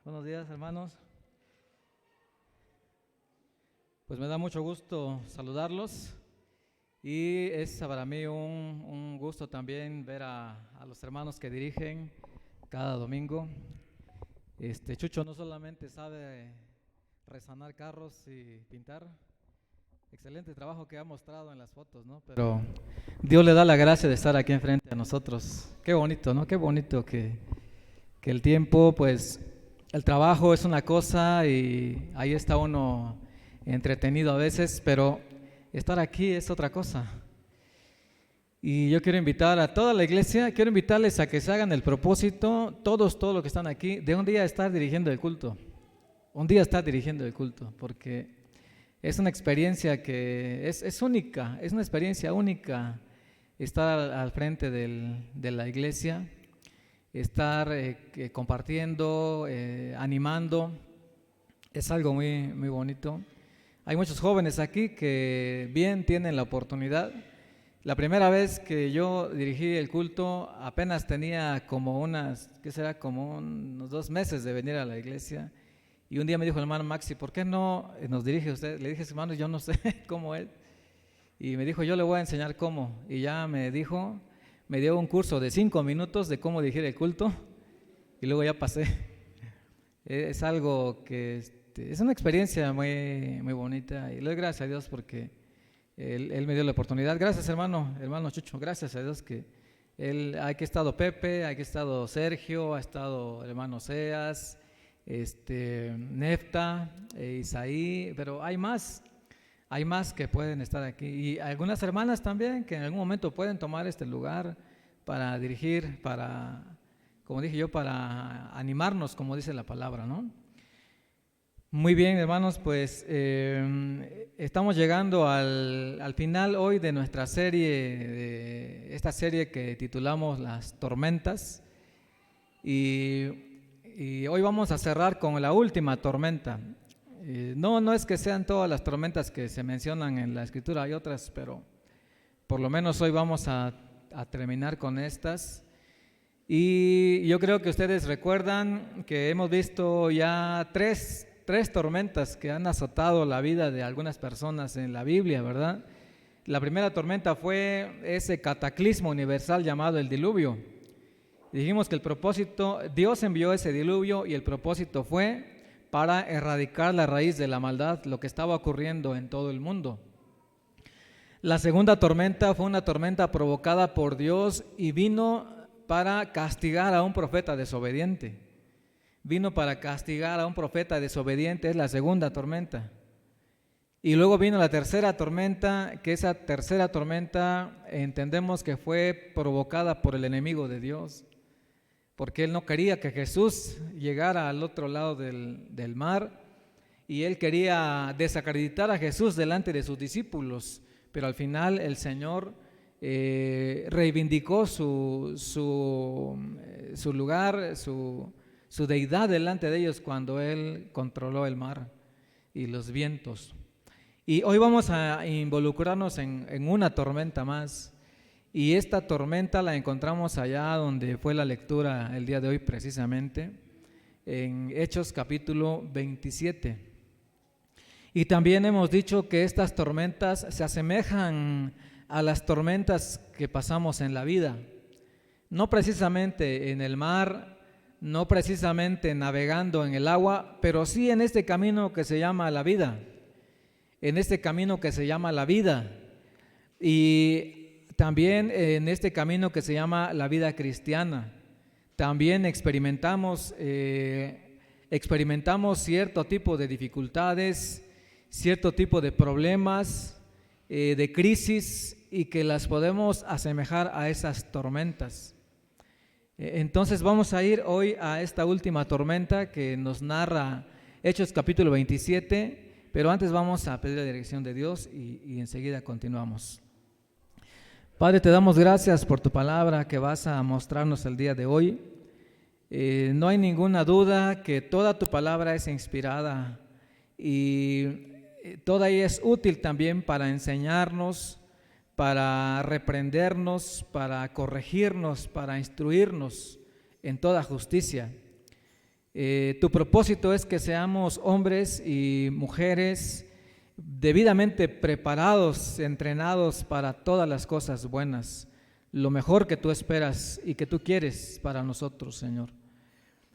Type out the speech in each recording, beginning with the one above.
Buenos días, hermanos. Pues me da mucho gusto saludarlos y es para mí un gusto también ver a los hermanos que dirigen cada domingo. Chucho no solamente sabe resanar carros y pintar, excelente trabajo que ha mostrado en las fotos, ¿no? Pero Dios le da la gracia de estar aquí enfrente a nosotros. Qué bonito, ¿no? Qué bonito que el tiempo, pues, el trabajo es una cosa y ahí está uno entretenido a veces, pero estar aquí es otra cosa. Y yo quiero invitar a toda la iglesia, quiero invitarles a que se hagan el propósito, todos los que están aquí, de un día estar dirigiendo el culto. Un día estar dirigiendo el culto, porque es una experiencia que es única, es una experiencia única estar al frente de la iglesia, estar compartiendo, animando, es algo muy, muy bonito. Hay muchos jóvenes aquí que bien tienen la oportunidad. La primera vez que yo dirigí el culto apenas tenía como como unos 2 meses de venir a la iglesia. Y un día me dijo el hermano Maxi, ¿por qué no nos dirige usted? Le dije, hermano, yo no sé cómo es. Y me dijo, yo le voy a enseñar cómo. Y ya me dio un curso de 5 minutos de cómo dirigir el culto. Y luego ya pasé. Es algo que es una experiencia muy, muy bonita. Y le doy gracias a Dios porque él me dio la oportunidad. Gracias, hermano Chucho. Gracias a Dios que aquí ha estado Pepe, aquí ha estado Sergio, ha estado el hermano Seas, Nefta, Isaí, pero hay más que pueden estar aquí y algunas hermanas también que en algún momento pueden tomar este lugar para dirigir, como dije yo, para animarnos, como dice la palabra, ¿no? Muy bien, hermanos, pues estamos llegando al final hoy de nuestra serie, de esta serie que titulamos Las Tormentas, y hoy vamos a cerrar con la última tormenta. No es que sean todas las tormentas que se mencionan en la Escritura, hay otras, pero por lo menos hoy vamos a terminar con estas. Y yo creo que ustedes recuerdan que hemos visto ya tres tormentas que han azotado la vida de algunas personas en la Biblia, ¿verdad? La primera tormenta fue ese cataclismo universal llamado el diluvio. Dijimos que Dios envió ese diluvio y el propósito fue para erradicar la raíz de la maldad, lo que estaba ocurriendo en todo el mundo. La segunda tormenta fue una tormenta provocada por Dios y vino para castigar a un profeta desobediente. Es la segunda tormenta. Y luego vino la tercera tormenta, que esa tercera tormenta entendemos que fue provocada por el enemigo de Dios, porque él no quería que Jesús llegara al otro lado del mar y él quería desacreditar a Jesús delante de sus discípulos, pero al final el Señor reivindicó su lugar, su deidad delante de ellos cuando él controló el mar y los vientos. Y hoy vamos a involucrarnos en una tormenta más. Y esta tormenta la encontramos allá donde fue la lectura el día de hoy precisamente, en Hechos capítulo 27. Y también hemos dicho que estas tormentas se asemejan a las tormentas que pasamos en la vida. No precisamente en el mar, no precisamente navegando en el agua, pero sí en este camino que se llama la vida. Y también en este camino que se llama la vida cristiana, también experimentamos cierto tipo de dificultades, cierto tipo de problemas, de crisis, y que las podemos asemejar a esas tormentas. Entonces vamos a ir hoy a esta última tormenta que nos narra Hechos capítulo 27, pero antes vamos a pedir la dirección de Dios y enseguida continuamos. Padre, te damos gracias por tu palabra que vas a mostrarnos el día de hoy. No hay ninguna duda que toda tu palabra es inspirada y toda ella es útil también para enseñarnos, para reprendernos, para corregirnos, para instruirnos en toda justicia. Tu propósito es que seamos hombres y mujeres debidamente preparados, entrenados para todas las cosas buenas, lo mejor que tú esperas y que tú quieres para nosotros, Señor.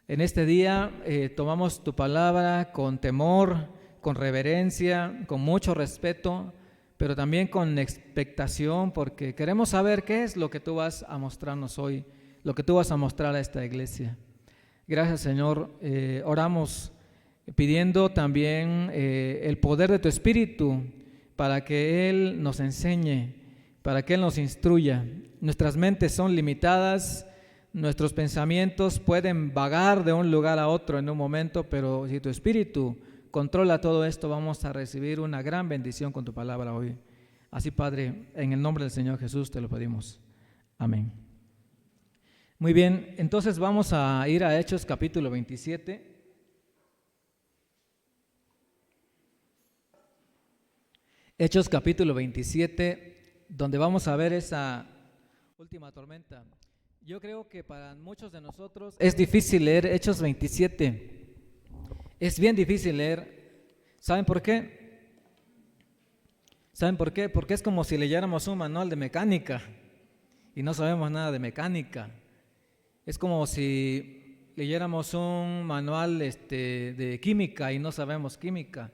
En este día tomamos tu palabra con temor, con reverencia, con mucho respeto, pero también con expectación, porque queremos saber qué es lo que tú vas a mostrarnos hoy, lo que tú vas a mostrar a esta iglesia. Gracias, Señor. Oramos pidiendo también el poder de tu Espíritu para que Él nos enseñe, para que Él nos instruya. Nuestras mentes son limitadas, nuestros pensamientos pueden vagar de un lugar a otro en un momento, pero si tu Espíritu controla todo esto, vamos a recibir una gran bendición con tu palabra hoy. Así, Padre, en el nombre del Señor Jesús te lo pedimos. Amén. Muy bien, entonces vamos a ir a Hechos capítulo 27. Hechos capítulo 27, donde vamos a ver esa última tormenta. Yo creo que para muchos de nosotros es difícil leer Hechos 27. Es bien difícil leer. ¿Saben por qué? ¿Saben por qué? Porque es como si leyéramos un manual de mecánica y no sabemos nada de mecánica. Es como si leyéramos un manual de química y no sabemos química.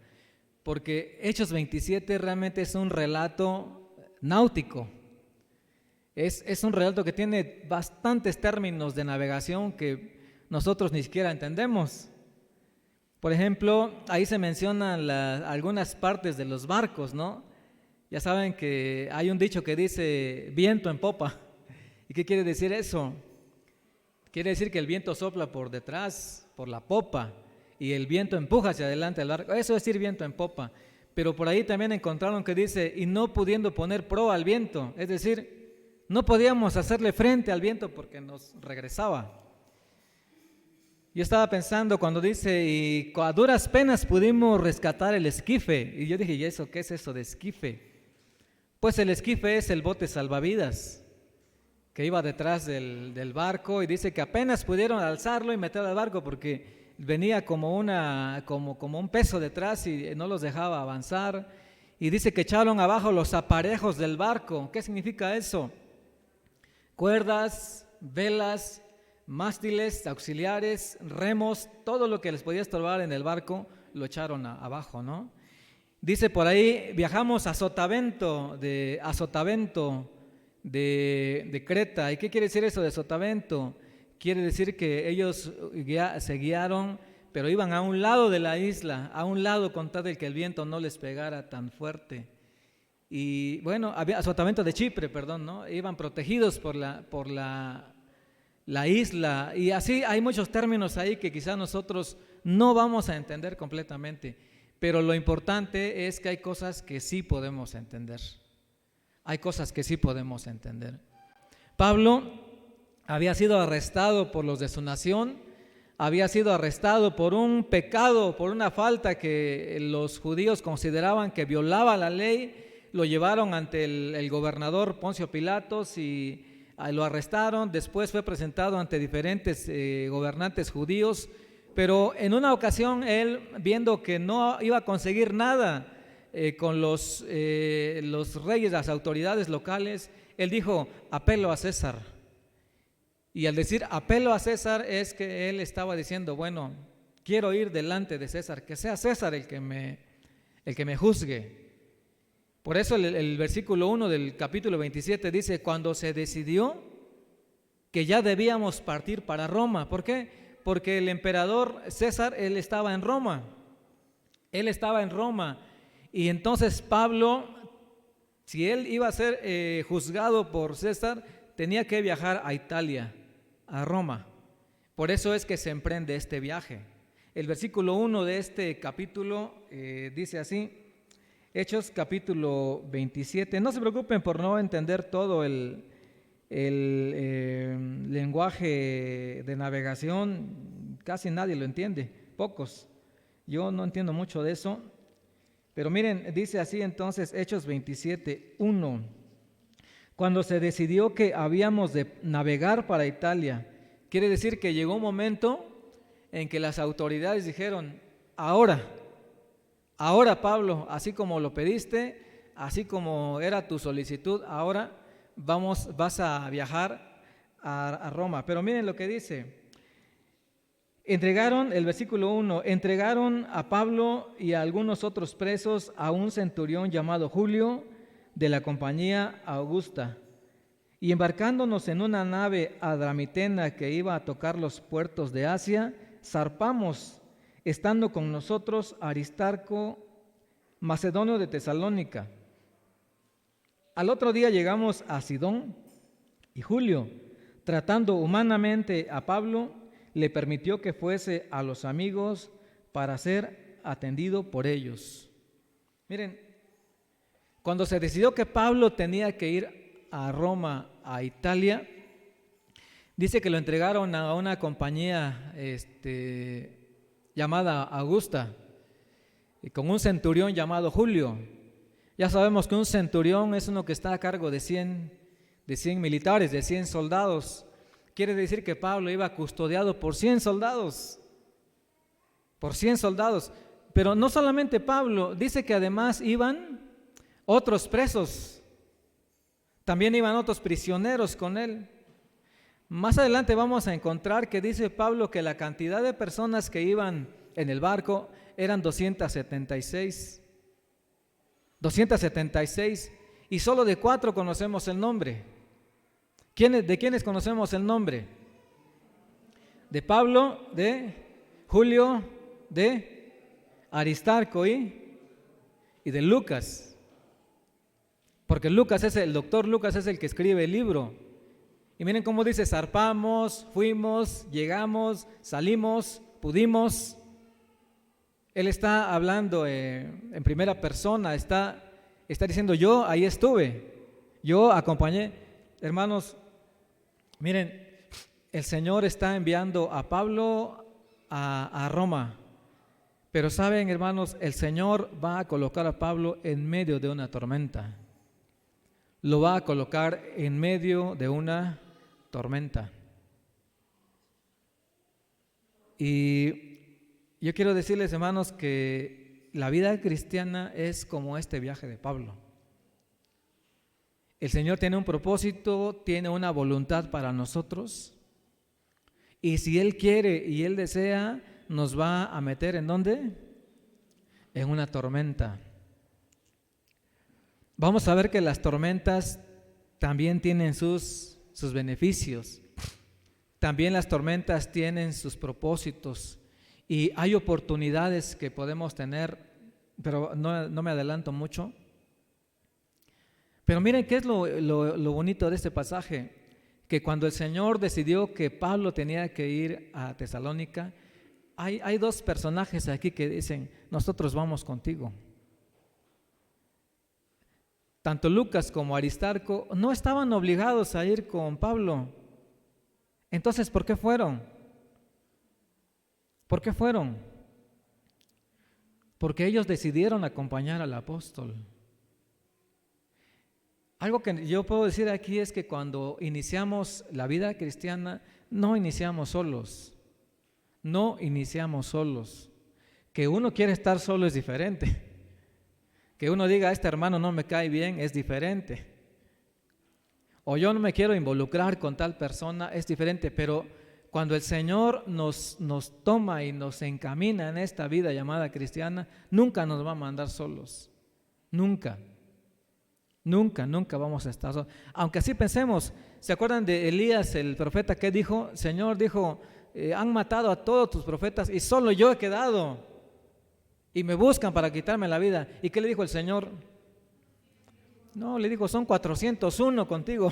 Porque Hechos 27 realmente es un relato náutico. Es un relato que tiene bastantes términos de navegación que nosotros ni siquiera entendemos. Por ejemplo, ahí se mencionan algunas partes de los barcos, ¿no? Ya saben que hay un dicho que dice viento en popa. ¿Y qué quiere decir eso? Quiere decir que el viento sopla por detrás, por la popa, y el viento empuja hacia adelante el barco. Eso es decir viento en popa. Pero por ahí también encontraron que dice, y no pudiendo poner proa al viento, es decir, no podíamos hacerle frente al viento porque nos regresaba. Yo estaba pensando cuando dice, y a duras penas pudimos rescatar el esquife, y yo dije, ¿y eso qué es eso de esquife? Pues el esquife es el bote salvavidas que iba detrás del barco, y dice que apenas pudieron alzarlo y meterlo al barco porque venía como un peso detrás y no los dejaba avanzar. Y dice que echaron abajo los aparejos del barco. ¿Qué significa eso? Cuerdas, velas, mástiles, auxiliares, remos, todo lo que les podía estorbar en el barco lo echaron abajo, ¿no? Dice por ahí, viajamos a Sotavento de Creta. ¿Y qué quiere decir eso de Sotavento? Quiere decir que ellos se guiaron, pero iban a un lado de la isla, a un lado con tal de que el viento no les pegara tan fuerte. Y bueno, había Sotavento de Chipre, perdón, ¿no? Iban protegidos por la isla. Y así hay muchos términos ahí que quizás nosotros no vamos a entender completamente. Pero lo importante es que hay cosas que sí podemos entender. Hay cosas que sí podemos entender. Pablo había sido arrestado por los de su nación, había sido arrestado por un pecado, por una falta que los judíos consideraban que violaba la ley. Lo llevaron ante el gobernador Poncio Pilatos y lo arrestaron. Después fue presentado ante diferentes gobernantes judíos, pero en una ocasión él, viendo que no iba a conseguir nada con los reyes, las autoridades locales, él dijo, apelo a César. Y al decir apelo a César es que él estaba diciendo, bueno, quiero ir delante de César, que sea César el que me juzgue. Por eso el versículo 1 del capítulo 27 dice, cuando se decidió que ya debíamos partir para Roma. ¿Por qué? Porque el emperador César, él estaba en Roma. Él estaba en Roma. Y entonces Pablo, si él iba a ser juzgado por César, tenía que viajar a Italia, a Roma. Por eso es que se emprende este viaje. El versículo 1 de este capítulo dice así, Hechos capítulo 27. No se preocupen por no entender todo el lenguaje de navegación, casi nadie lo entiende, pocos. Yo no entiendo mucho de eso, pero miren, dice así entonces Hechos 27, 1. Cuando se decidió que habíamos de navegar para Italia, quiere decir que llegó un momento en que las autoridades dijeron: ahora Pablo, así como lo pediste, así como era tu solicitud, ahora vas a viajar a Roma. Pero miren lo que dice. Entregaron, el versículo 1, entregaron a Pablo y a algunos otros presos a un centurión llamado Julio de la compañía Augusta. Y embarcándonos en una nave adramitena que iba a tocar los puertos de Asia, zarpamos, estando con nosotros Aristarco, macedonio de Tesalónica. Al otro día llegamos a Sidón, y Julio, tratando humanamente a Pablo, le permitió que fuese a los amigos para ser atendido por ellos. Miren, cuando se decidió que Pablo tenía que ir a Roma, a Italia, dice que lo entregaron a una compañía llamada Augusta, y con un centurión llamado Julio. Ya sabemos que un centurión es uno que está a cargo de 100 militares, de 100 soldados. Quiere decir que Pablo iba custodiado por 100 soldados. Por 100 soldados. Pero no solamente Pablo, dice que además iban otros presos. También iban otros prisioneros con él. Más adelante vamos a encontrar que dice Pablo que la cantidad de personas que iban en el barco eran 276. 276. Y solo de 4 conocemos el nombre. ¿De quiénes conocemos el nombre? De Pablo, de Julio, de Aristarco y de Lucas. Porque el doctor Lucas es el que escribe el libro. Y miren cómo dice: zarpamos, fuimos, llegamos, salimos, pudimos. Él está hablando en primera persona, está diciendo: yo ahí estuve, yo acompañé. Hermanos, miren, el Señor está enviando a Pablo a Roma, pero saben, hermanos, el Señor va a colocar a Pablo en medio de una tormenta. Lo va a colocar en medio de una tormenta. Y yo quiero decirles, hermanos, que la vida cristiana es como este viaje de Pablo. El Señor tiene un propósito, tiene una voluntad para nosotros, y si Él quiere y Él desea, nos va a meter ¿en dónde? En una tormenta. Vamos a ver que las tormentas también tienen sus beneficios. También las tormentas tienen sus propósitos y hay oportunidades que podemos tener, pero no me adelanto mucho. Pero miren qué es lo bonito de este pasaje, que cuando el Señor decidió que Pablo tenía que ir a Tesalónica, hay 2 personajes aquí que dicen: nosotros vamos contigo. Tanto Lucas como Aristarco no estaban obligados a ir con Pablo. Entonces, ¿por qué fueron? ¿Por qué fueron? Porque ellos decidieron acompañar al apóstol. Algo que yo puedo decir aquí es que cuando iniciamos la vida cristiana, no iniciamos solos. No iniciamos solos. Que uno quiere estar solo es diferente. Que uno diga: este hermano no me cae bien, es diferente. O yo no me quiero involucrar con tal persona, es diferente. Pero cuando el Señor nos toma y nos encamina en esta vida llamada cristiana, nunca nos va a mandar solos. Nunca. Nunca vamos a estar solos. Aunque así pensemos, ¿se acuerdan de Elías, el profeta, que dijo? El Señor dijo: han matado a todos tus profetas y solo yo he quedado. Y me buscan para quitarme la vida. ¿Y qué le dijo el Señor? No, le dijo: son 401 contigo.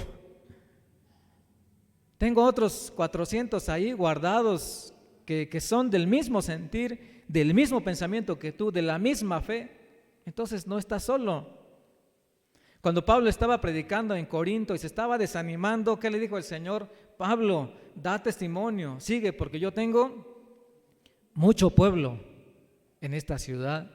Tengo otros 400 ahí guardados que son del mismo sentir, del mismo pensamiento que tú, de la misma fe. Entonces no estás solo. Cuando Pablo estaba predicando en Corinto y se estaba desanimando, ¿qué le dijo el Señor? Pablo, da testimonio, sigue, porque yo tengo mucho pueblo en esta ciudad.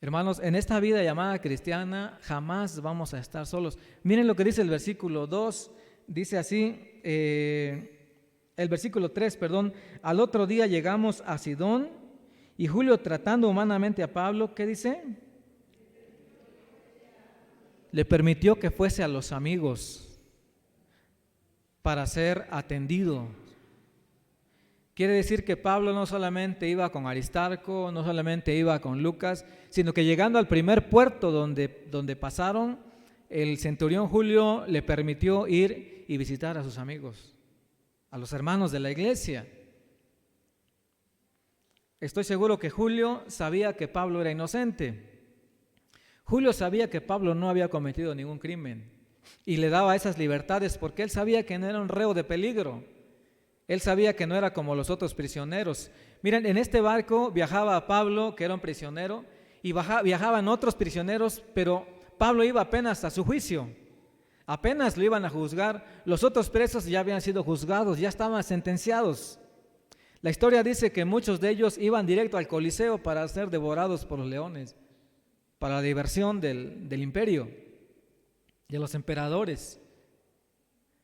Hermanos, en esta vida llamada cristiana jamás vamos a estar solos. Miren lo que dice el versículo 2, dice así: el versículo 3, perdón, al otro día llegamos a Sidón y Julio, tratando humanamente a Pablo, ¿qué dice? Le permitió que fuese a los amigos para ser atendido. Quiere decir que Pablo no solamente iba con Aristarco, no solamente iba con Lucas, sino que llegando al primer puerto donde pasaron, el centurión Julio le permitió ir y visitar a sus amigos, a los hermanos de la iglesia. Estoy seguro que Julio sabía que Pablo era inocente. Julio sabía que Pablo no había cometido ningún crimen y le daba esas libertades porque él sabía que no era un reo de peligro. Él sabía que no era como los otros prisioneros. Miren, en este barco viajaba Pablo, que era un prisionero, y viajaban otros prisioneros, pero Pablo iba apenas a su juicio. Apenas lo iban a juzgar. Los otros presos ya habían sido juzgados, ya estaban sentenciados. La historia dice que muchos de ellos iban directo al Coliseo para ser devorados por los leones, para la diversión del imperio, de los emperadores.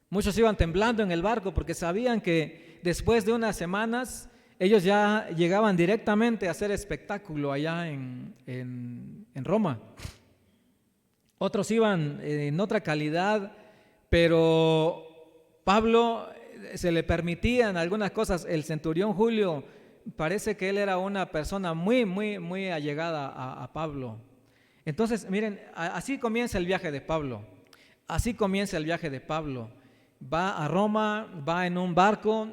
Muchos iban temblando en el barco porque sabían que después de unas semanas ellos ya llegaban directamente a hacer espectáculo allá en Roma. Otros iban en otra calidad, pero Pablo se le permitían algunas cosas. El centurión Julio parece que él era una persona muy, muy, muy allegada a Pablo. Entonces, miren, así comienza el viaje de Pablo. Así comienza el viaje de Pablo. Va a Roma, va en un barco,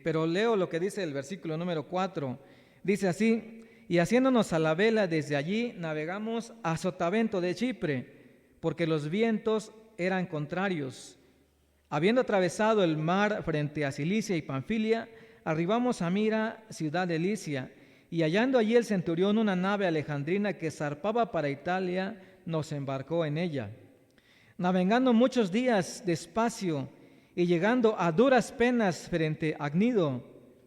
pero leo lo que dice el versículo número 4. Dice así: y haciéndonos a la vela desde allí, navegamos a Sotavento de Chipre, porque los vientos eran contrarios. Habiendo atravesado el mar frente a Cilicia y Panfilia, arribamos a Mira, ciudad de Licia, y hallando allí el centurión una nave alejandrina que zarpaba para Italia, nos embarcó en ella. Navegando muchos días despacio y llegando a duras penas frente a Agnido,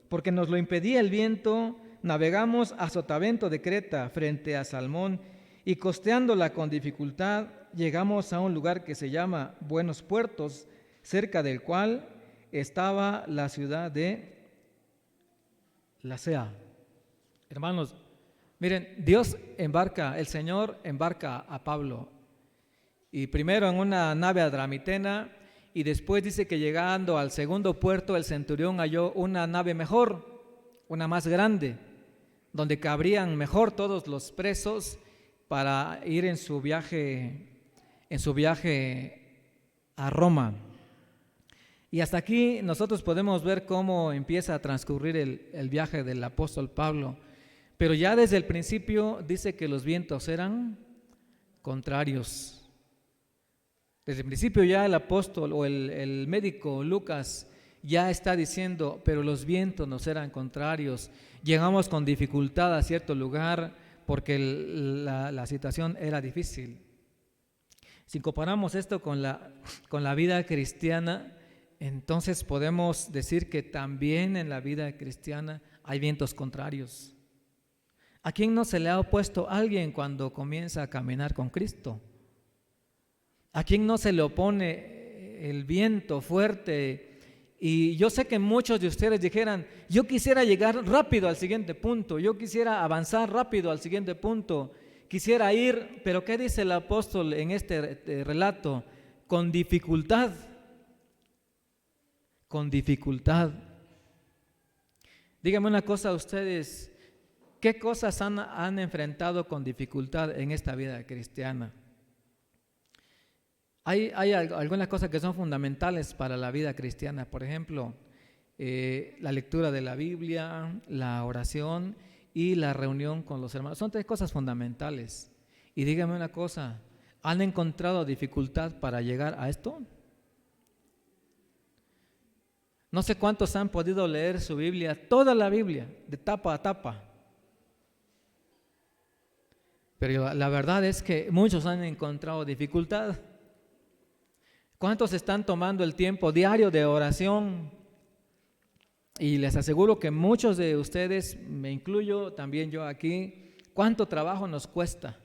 porque nos lo impedía el viento, navegamos a Sotavento de Creta frente a Salmón, y costeándola con dificultad llegamos a un lugar que se llama Buenos Puertos, cerca del cual estaba la ciudad de Lasea. Hermanos, miren, Dios embarca, el Señor embarca a Pablo, y primero en una nave adramitena, y después dice que llegando al segundo puerto el centurión halló una nave mejor, una más grande, donde cabrían mejor todos los presos para ir en su viaje a Roma. Y hasta aquí nosotros podemos ver cómo empieza a transcurrir el viaje del apóstol Pablo. Pero ya desde el principio dice que los vientos eran contrarios. Desde el principio ya el apóstol o el médico Lucas ya está diciendo, pero los vientos nos eran contrarios. Llegamos con dificultad a cierto lugar porque la situación era difícil. Si comparamos esto con la vida cristiana, entonces podemos decir que también en la vida cristiana hay vientos contrarios. ¿A quién no se le ha opuesto alguien cuando comienza a caminar con Cristo? ¿A quién no se le opone el viento fuerte? Y yo sé que muchos de ustedes dijeran, yo quisiera llegar rápido al siguiente punto, yo quisiera avanzar rápido al siguiente punto, quisiera ir, pero ¿qué dice el apóstol en este relato? Con dificultad. Con dificultad. Díganme una cosa a ustedes, ¿qué cosas han enfrentado con dificultad en esta vida cristiana? Hay algunas cosas que son fundamentales para la vida cristiana, por ejemplo, la lectura de la Biblia, la oración y la reunión con los hermanos. Son tres cosas fundamentales. Y díganme una cosa, ¿han encontrado dificultad para llegar a esto? No sé cuántos han podido leer su Biblia, toda la Biblia, de tapa a tapa. Pero la verdad es que muchos han encontrado dificultad. ¿Cuántos están tomando el tiempo diario de oración? Y les aseguro que muchos de ustedes, me incluyo también yo aquí, ¿cuánto trabajo nos cuesta?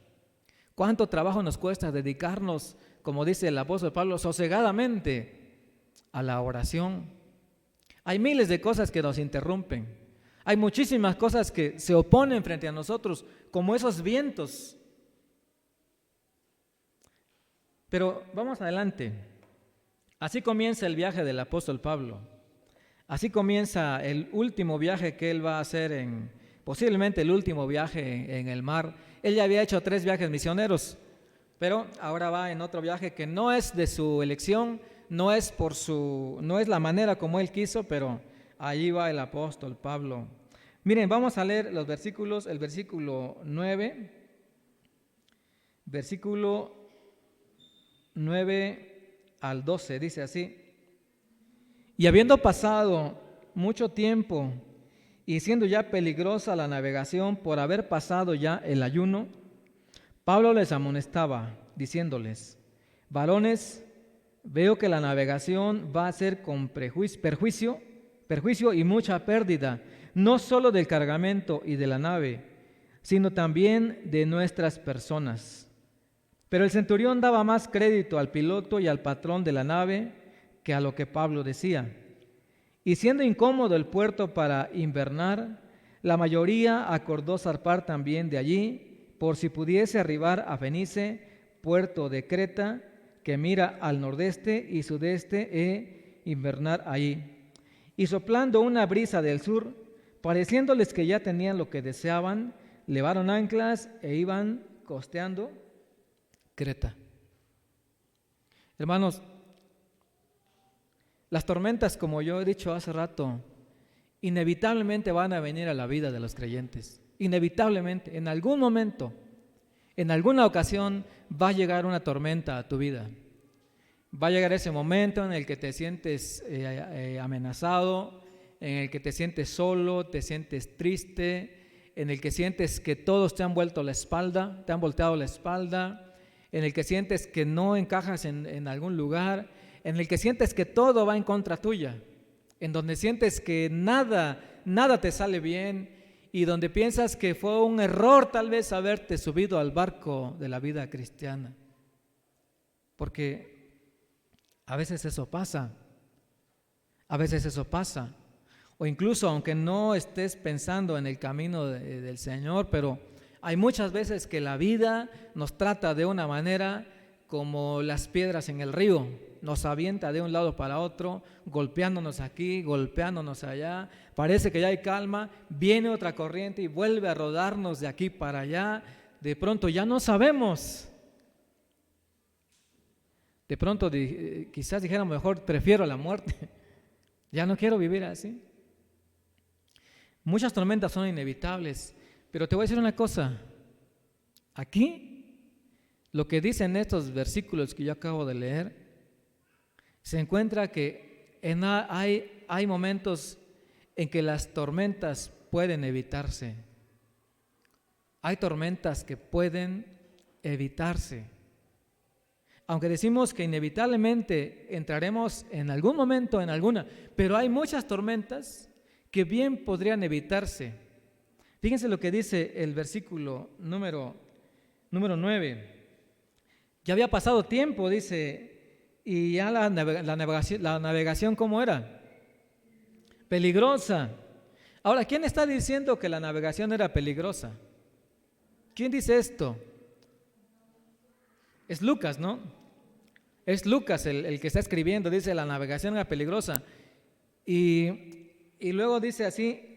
¿Cuánto trabajo nos cuesta dedicarnos, como dice el apóstol Pablo, sosegadamente a la oración? Hay miles de cosas que nos interrumpen. Hay muchísimas cosas que se oponen frente a nosotros, como esos vientos. Pero vamos adelante. Así comienza el viaje del apóstol Pablo. Así comienza el último viaje que él va a hacer, posiblemente el último viaje en el mar. Él ya había hecho 3 viajes misioneros, pero ahora va en otro viaje que no es de su elección, no es la manera como él quiso, pero allí va el apóstol Pablo. Miren, vamos a leer los versículos, el versículo 9, versículo 9 al 12, dice así: y habiendo pasado mucho tiempo y siendo ya peligrosa la navegación por haber pasado ya el ayuno, Pablo les amonestaba, diciéndoles: varones, veo que la navegación va a ser con perjuicio y mucha pérdida, no solo del cargamento y de la nave, sino también de nuestras personas. Pero el centurión daba más crédito al piloto y al patrón de la nave que a lo que Pablo decía. Y siendo incómodo el puerto para invernar, la mayoría acordó zarpar también de allí, por si pudiese arribar a Fenice, puerto de Creta, que mira al nordeste y sudeste, e invernar allí. Y soplando una brisa del sur, pareciéndoles que ya tenían lo que deseaban, levaron anclas e iban costeando Creta. Hermanos, las tormentas, como yo he dicho hace rato, inevitablemente van a venir a la vida de los creyentes. Inevitablemente, en algún momento, en alguna ocasión, va a llegar una tormenta a tu vida. Va a llegar ese momento en el que te sientes amenazado, en el que te sientes solo, te sientes triste, en el que sientes que todos te han volteado la espalda, en el que sientes que no encajas en algún lugar, en el que sientes que todo va en contra tuya, en donde sientes que nada te sale bien y donde piensas que fue un error tal vez haberte subido al barco de la vida cristiana. Porque a veces eso pasa, o incluso aunque no estés pensando en el camino del Señor, pero hay muchas veces que la vida nos trata de una manera como las piedras en el río, nos avienta de un lado para otro, golpeándonos aquí, golpeándonos allá, parece que ya hay calma, viene otra corriente y vuelve a rodarnos de aquí para allá, de pronto ya no sabemos, de pronto quizás dijéramos mejor prefiero la muerte, ya no quiero vivir así. Muchas tormentas son inevitables, pero te voy a decir una cosa, aquí lo que dicen estos versículos que yo acabo de leer, se encuentra que hay momentos en que las tormentas pueden evitarse. Hay tormentas que pueden evitarse. Aunque decimos que inevitablemente entraremos en algún momento en alguna, pero hay muchas tormentas que bien podrían evitarse. Fíjense lo que dice el versículo número 9. Ya había pasado tiempo, dice, y ya la navegación ¿cómo era? Peligrosa. Ahora, ¿quién está diciendo que la navegación era peligrosa? ¿Quién dice esto? Es Lucas, ¿no? Es Lucas el que está escribiendo, dice la navegación era peligrosa. Y luego dice así,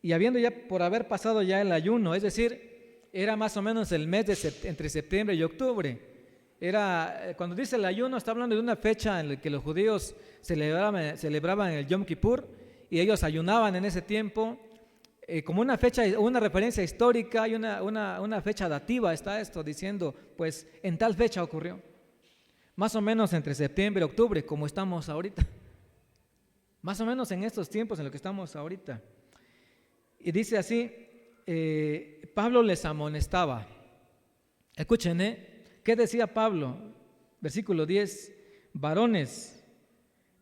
y habiendo ya por haber pasado ya el ayuno, es decir, era más o menos el mes entre septiembre y octubre. Cuando dice el ayuno, está hablando de una fecha en la que los judíos celebraban el Yom Kippur y ellos ayunaban en ese tiempo, como una fecha, una referencia histórica y una fecha dativa está esto, diciendo, pues en tal fecha ocurrió, más o menos entre septiembre y octubre, como estamos ahorita, más o menos en estos tiempos en los que estamos ahorita. Y dice así, Pablo les amonestaba. Escuchen, ¿qué decía Pablo? Versículo 10, varones,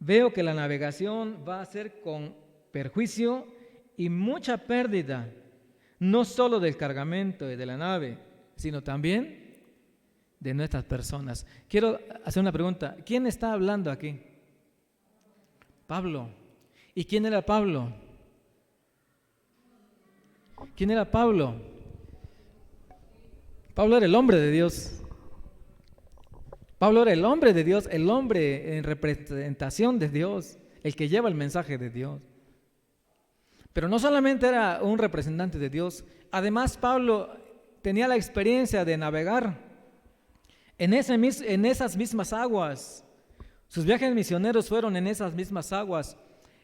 veo que la navegación va a ser con perjuicio y mucha pérdida, no solo del cargamento y de la nave, sino también de nuestras personas. Quiero hacer una pregunta, ¿quién está hablando aquí? Pablo. ¿Y quién era Pablo? ¿Quién era Pablo? Pablo era el hombre de Dios. Pablo era el hombre de Dios, el hombre en representación de Dios, el que lleva el mensaje de Dios. Pero no solamente era un representante de Dios, además Pablo tenía la experiencia de navegar en esas mismas aguas. Sus viajes misioneros fueron en esas mismas aguas.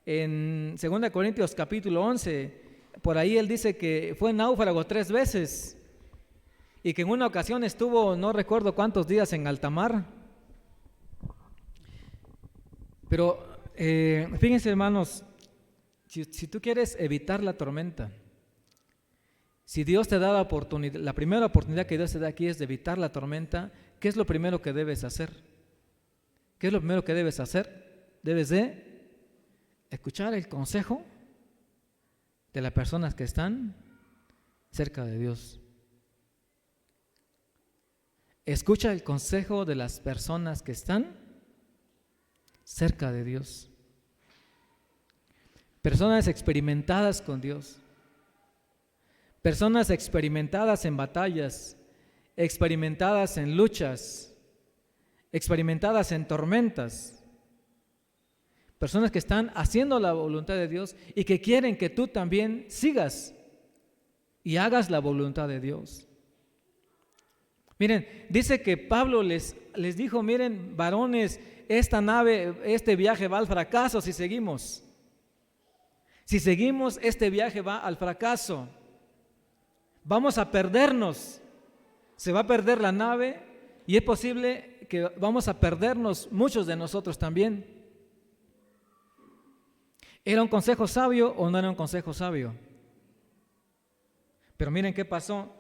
En 2 Corintios capítulo 11, por ahí él dice que fue náufrago 3 veces y que en una ocasión estuvo, no recuerdo cuántos días, en alta mar. Pero fíjense, hermanos, si tú quieres evitar la tormenta, si Dios te da la oportunidad, la primera oportunidad que Dios te da aquí es de evitar la tormenta, ¿qué es lo primero que debes hacer? ¿Qué es lo primero que debes hacer? Debes de escuchar el consejo de las personas que están cerca de Dios. Escucha el consejo de las personas que están cerca de Dios. Personas experimentadas con Dios. Personas experimentadas en batallas, experimentadas en luchas, experimentadas en tormentas. Personas que están haciendo la voluntad de Dios y que quieren que tú también sigas y hagas la voluntad de Dios. Miren, dice que Pablo les dijo, miren, varones, esta nave, este viaje va al fracaso si seguimos. Si seguimos, este viaje va al fracaso. Vamos a perdernos. Se va a perder la nave y es posible que vamos a perdernos muchos de nosotros también. ¿Era un consejo sabio o no era un consejo sabio? Pero miren qué pasó.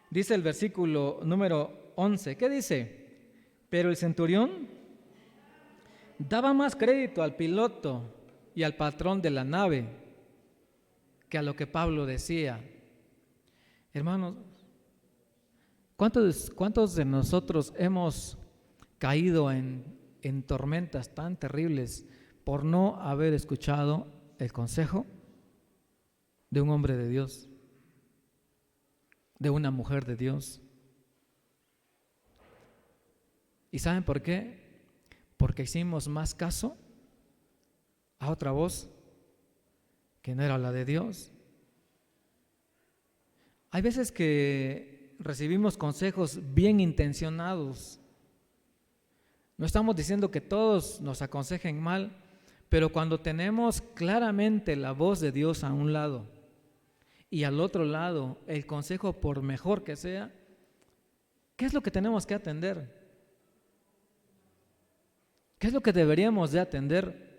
Dice el versículo número 11. ¿Qué dice? Pero el centurión daba más crédito al piloto y al patrón de la nave que a lo que Pablo decía. Hermanos, ¿cuántos de nosotros hemos caído en tormentas tan terribles por no haber escuchado el consejo de un hombre de Dios, de una mujer de Dios? ¿Y saben por qué? Porque hicimos más caso a otra voz que no era la de Dios. Hay veces que recibimos consejos bien intencionados. No estamos diciendo que todos nos aconsejen mal, pero cuando tenemos claramente la voz de Dios a un lado y al otro lado el consejo, por mejor que sea, ¿qué es lo que tenemos que atender? ¿Qué es lo que deberíamos de atender?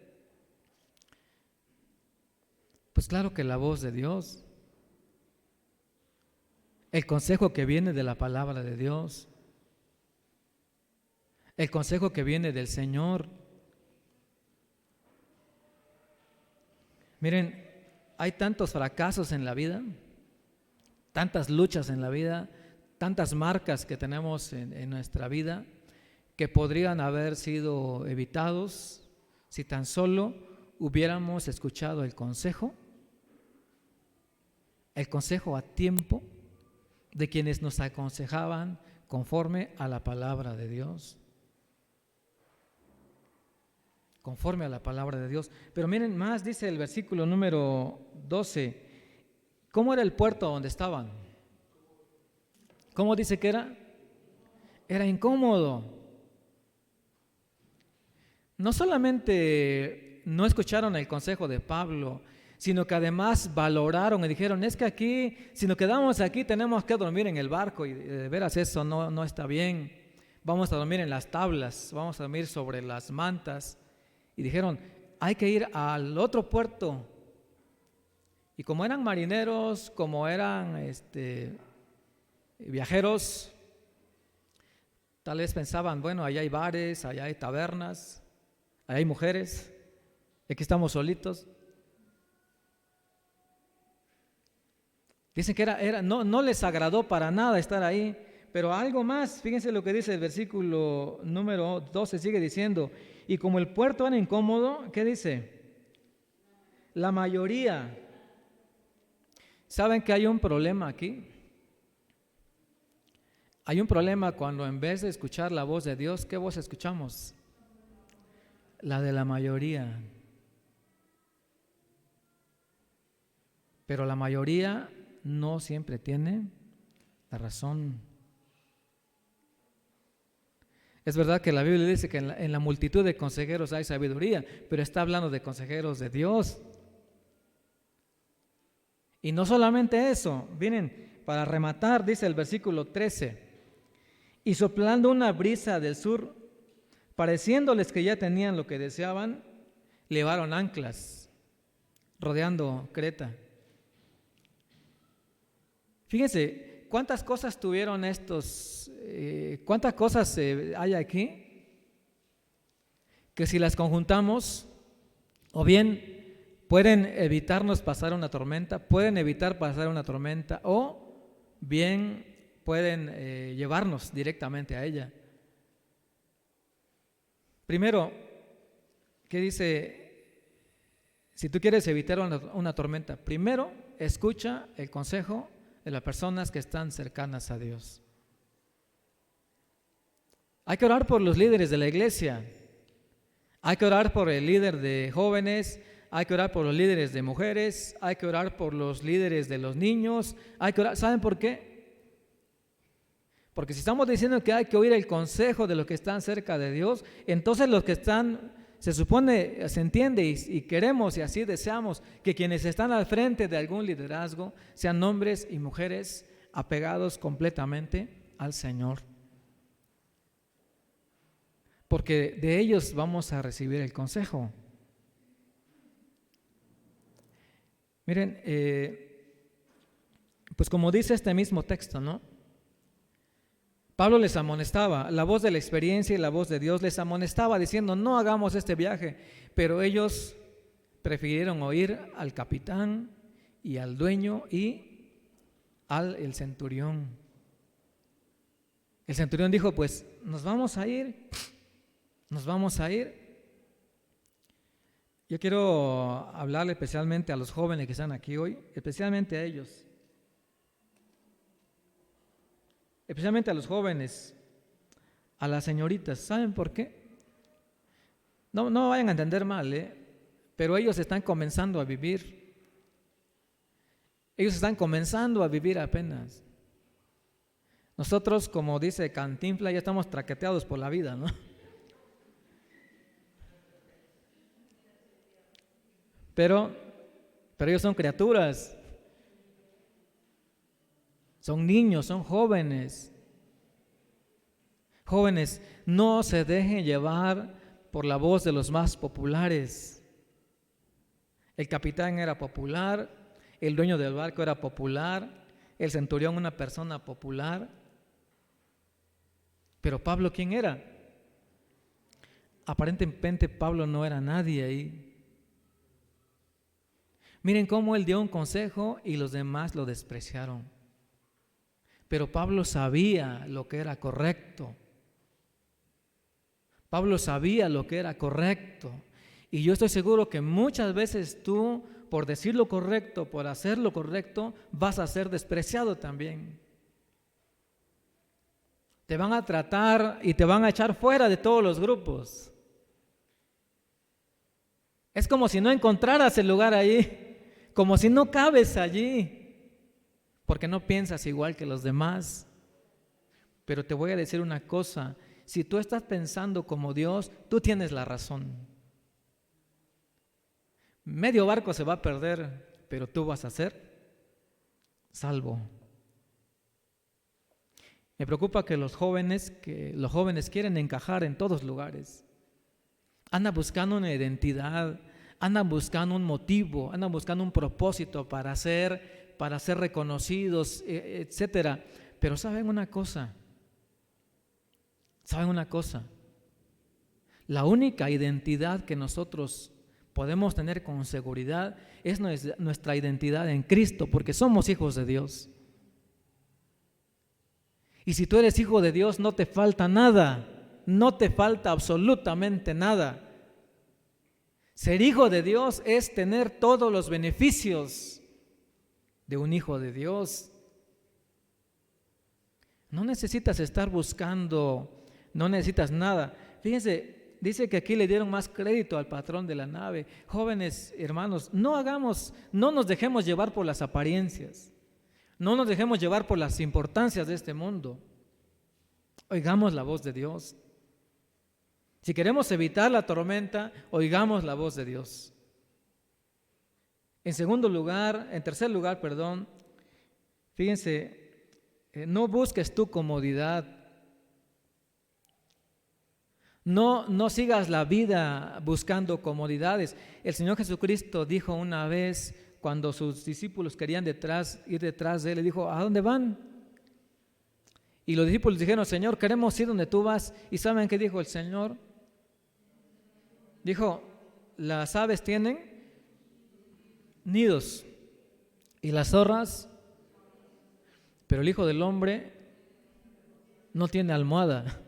Pues claro que la voz de Dios, el consejo que viene de la palabra de Dios, el consejo que viene del Señor. Miren, hay tantos fracasos en la vida, tantas luchas en la vida, tantas marcas que tenemos en nuestra vida que podrían haber sido evitados si tan solo hubiéramos escuchado el consejo a tiempo de quienes nos aconsejaban conforme a la palabra de Dios. Conforme a la palabra de Dios. Pero miren más, dice el versículo número 12. ¿Cómo era el puerto donde estaban? ¿Cómo dice que era? Era incómodo. No solamente no escucharon el consejo de Pablo, sino que además valoraron y dijeron, es que aquí, si nos quedamos aquí, tenemos que dormir en el barco, y de veras eso no está bien. Vamos a dormir en las tablas, vamos a dormir sobre las mantas. Y dijeron, hay que ir al otro puerto. Y como eran marineros, como eran viajeros, tal vez pensaban, bueno, allá hay bares, allá hay tabernas, allá hay mujeres, aquí estamos solitos. Dicen que no les agradó para nada estar ahí, pero algo más, fíjense lo que dice el versículo número 12, sigue diciendo, y como el puerto era incómodo, ¿qué dice? La mayoría. ¿Saben que hay un problema aquí? Hay un problema cuando en vez de escuchar la voz de Dios, ¿qué voz escuchamos? La de la mayoría. Pero la mayoría no siempre tiene la razón. Es verdad que la Biblia dice que en la multitud de consejeros hay sabiduría, pero está hablando de consejeros de Dios. Y no solamente eso, miren, para rematar, dice el versículo 13, y soplando una brisa del sur, pareciéndoles que ya tenían lo que deseaban, levaron anclas, rodeando Creta. Fíjense, ¿cuántas cosas tuvieron estos, cuántas cosas hay aquí? Que si las conjuntamos, o bien pueden evitarnos pasar una tormenta, pueden evitar pasar una tormenta, o bien pueden llevarnos directamente a ella. Primero, ¿qué dice? Si tú quieres evitar una tormenta, primero escucha el consejo de las personas que están cercanas a Dios. Hay que orar por los líderes de la iglesia, hay que orar por el líder de jóvenes, hay que orar por los líderes de mujeres, hay que orar por los líderes de los niños, hay que orar. ¿Saben por qué? Porque si estamos diciendo que hay que oír el consejo de los que están cerca de Dios, entonces los que están, se supone, se entiende y queremos y así deseamos que quienes están al frente de algún liderazgo sean hombres y mujeres apegados completamente al Señor. Porque de ellos vamos a recibir el consejo. Miren, pues como dice este mismo texto, ¿no? Pablo les amonestaba, la voz de la experiencia y la voz de Dios les amonestaba diciendo, no hagamos este viaje, pero ellos prefirieron oír al capitán y al dueño y el centurión. El centurión dijo, pues nos vamos a ir. Yo quiero hablarle especialmente a los jóvenes que están aquí hoy, especialmente a ellos. Especialmente a los jóvenes, a las señoritas. ¿Saben por qué? No vayan a entender mal, pero ellos están comenzando a vivir. Ellos están comenzando a vivir apenas. Nosotros, como dice Cantinflas, ya estamos traqueteados por la vida, ¿no? Pero ellos son criaturas. Son niños, son jóvenes. Jóvenes, no se dejen llevar por la voz de los más populares. El capitán era popular, el dueño del barco era popular, el centurión una persona popular. Pero Pablo, ¿quién era? Aparentemente Pablo no era nadie ahí. Miren cómo él dio un consejo y los demás lo despreciaron. Pero Pablo sabía lo que era correcto. Pablo sabía lo que era correcto. Y yo estoy seguro que muchas veces tú, por decir lo correcto, por hacer lo correcto, vas a ser despreciado también. Te van a tratar y te van a echar fuera de todos los grupos. Es como si no encontraras el lugar ahí, como si no cabes allí. Porque no piensas igual que los demás. Pero te voy a decir una cosa, si tú estás pensando como Dios, tú tienes la razón. Medio barco se va a perder, pero tú vas a ser salvo. Me preocupa que los jóvenes quieren encajar en todos lugares. Andan buscando una identidad, andan buscando un motivo, andan buscando un propósito para ser reconocidos, etcétera. Pero ¿saben una cosa? La única identidad que nosotros podemos tener con seguridad es nuestra identidad en Cristo, porque somos hijos de Dios. Y si tú eres hijo de Dios, no te falta nada, no te falta absolutamente nada. Ser hijo de Dios es tener todos los beneficios de un hijo de Dios. No necesitas estar buscando, no necesitas nada. Fíjense, dice que aquí le dieron más crédito al patrón de la nave. Jóvenes hermanos, no nos dejemos llevar por las apariencias, no nos dejemos llevar por las importancias de este mundo. Oigamos la voz de Dios. Si queremos evitar la tormenta, oigamos la voz de Dios. En tercer lugar, fíjense, no busques tu comodidad. No sigas la vida buscando comodidades. El Señor Jesucristo dijo una vez, cuando sus discípulos querían ir detrás de Él, le dijo: ¿a dónde van? Y los discípulos dijeron: Señor, queremos ir donde tú vas. ¿Y saben qué dijo el Señor? Dijo: las aves tienen nidos y las zorras, pero el Hijo del Hombre no tiene almohada.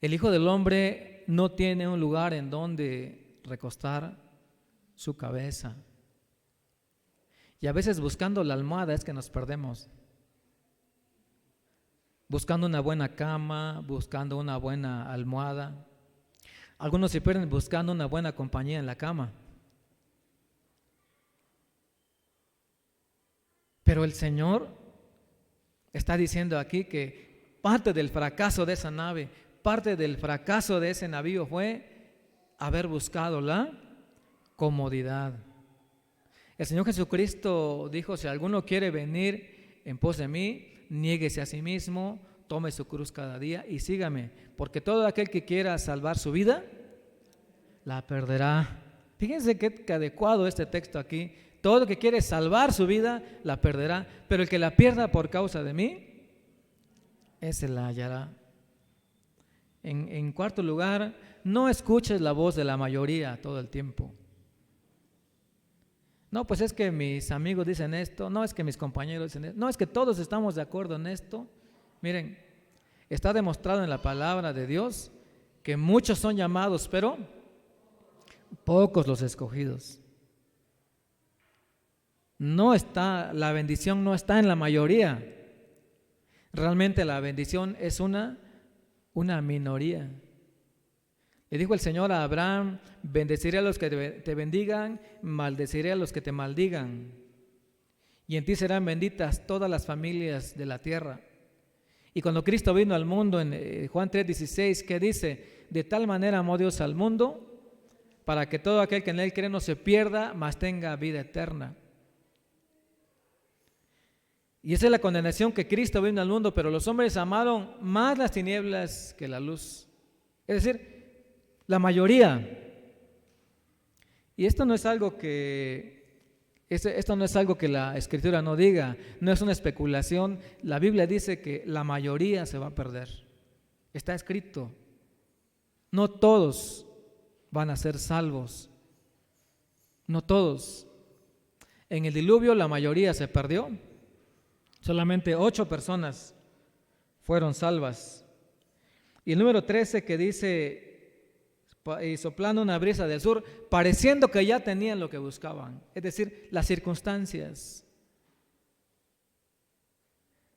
El Hijo del Hombre no tiene un lugar en donde recostar su cabeza. Y a veces buscando la almohada es que nos perdemos. Buscando una buena cama, buscando una buena almohada. Algunos se pierden buscando una buena compañía en la cama. Pero el Señor está diciendo aquí que parte del fracaso de esa nave, parte del fracaso de ese navío fue haber buscado la comodidad. El Señor Jesucristo dijo: si alguno quiere venir en pos de mí, niéguese a sí mismo, tome su cruz cada día y sígame, porque todo aquel que quiera salvar su vida, la perderá. Fíjense qué adecuado este texto aquí. Todo el que quiere salvar su vida, la perderá, pero el que la pierda por causa de mí, ese la hallará. En cuarto lugar, no escuches la voz de la mayoría todo el tiempo. No, pues es que mis amigos dicen esto, no es que mis compañeros dicen esto, no es que todos estamos de acuerdo en esto. Miren, está demostrado en la palabra de Dios que muchos son llamados, pero pocos los escogidos. La bendición no está en la mayoría. Realmente la bendición es una minoría. Le dijo el Señor a Abraham: bendeciré a los que te bendigan, maldeciré a los que te maldigan. Y en ti serán benditas todas las familias de la tierra. Y cuando Cristo vino al mundo, en Juan 3:16, ¿qué dice? De tal manera amó Dios al mundo, para que todo aquel que en Él cree no se pierda, mas tenga vida eterna. Y esa es la condenación, que Cristo vino al mundo, pero los hombres amaron más las tinieblas que la luz. Es decir, la mayoría. Y esto no es algo que la Escritura no diga, no es una especulación. La Biblia dice que la mayoría se va a perder. Está escrito. No todos van a ser salvos. No todos. En el diluvio la mayoría se perdió. Solamente 8 personas fueron salvas. Y el número 13 que dice: y soplando una brisa del sur, pareciendo que ya tenían lo que buscaban. Es decir, las circunstancias.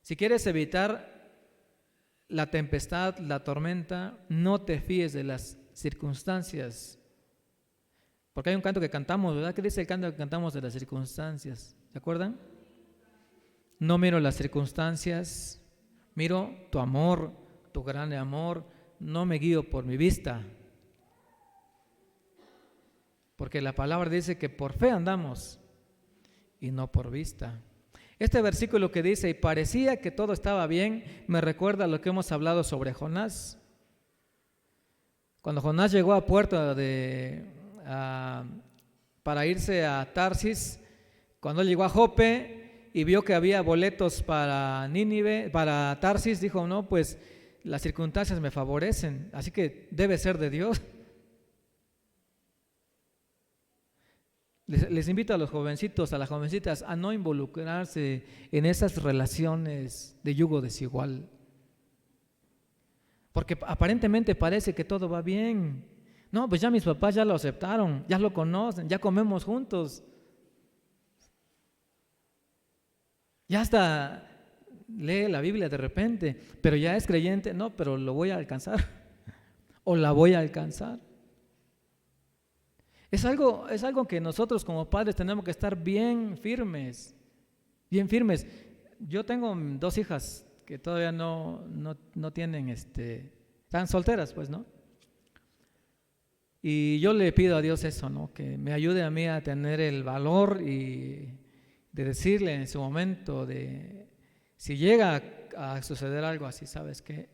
Si quieres evitar la tempestad, la tormenta, no te fíes de las circunstancias. Porque hay un canto que cantamos, ¿verdad? ¿Qué dice el canto que cantamos de las circunstancias? ¿Se acuerdan? No miro las circunstancias, miro tu amor, tu gran amor. No me guío por mi vista. Porque la palabra dice que por fe andamos y no por vista. Este versículo que dice: y parecía que todo estaba bien, me recuerda a lo que hemos hablado sobre Jonás. Cuando Jonás llegó a puerto para irse a Tarsis, cuando llegó a Jope y vio que había boletos para Nínive, para Tarsis, dijo: no, pues las circunstancias me favorecen, así que debe ser de Dios. Les invito a los jovencitos, a las jovencitas, a no involucrarse en esas relaciones de yugo desigual. Porque aparentemente parece que todo va bien. No, pues ya mis papás ya lo aceptaron, ya lo conocen, ya comemos juntos. Ya hasta lee la Biblia de repente, pero ya es creyente. No, pero lo voy a alcanzar o la voy a alcanzar. Es algo que nosotros como padres tenemos que estar bien firmes, bien firmes. Yo tengo 2 hijas que todavía no tienen, están solteras, pues, ¿no? Y yo le pido a Dios eso, ¿no? Que me ayude a mí a tener el valor y de decirle en su momento, si llega a suceder algo así, ¿sabes qué?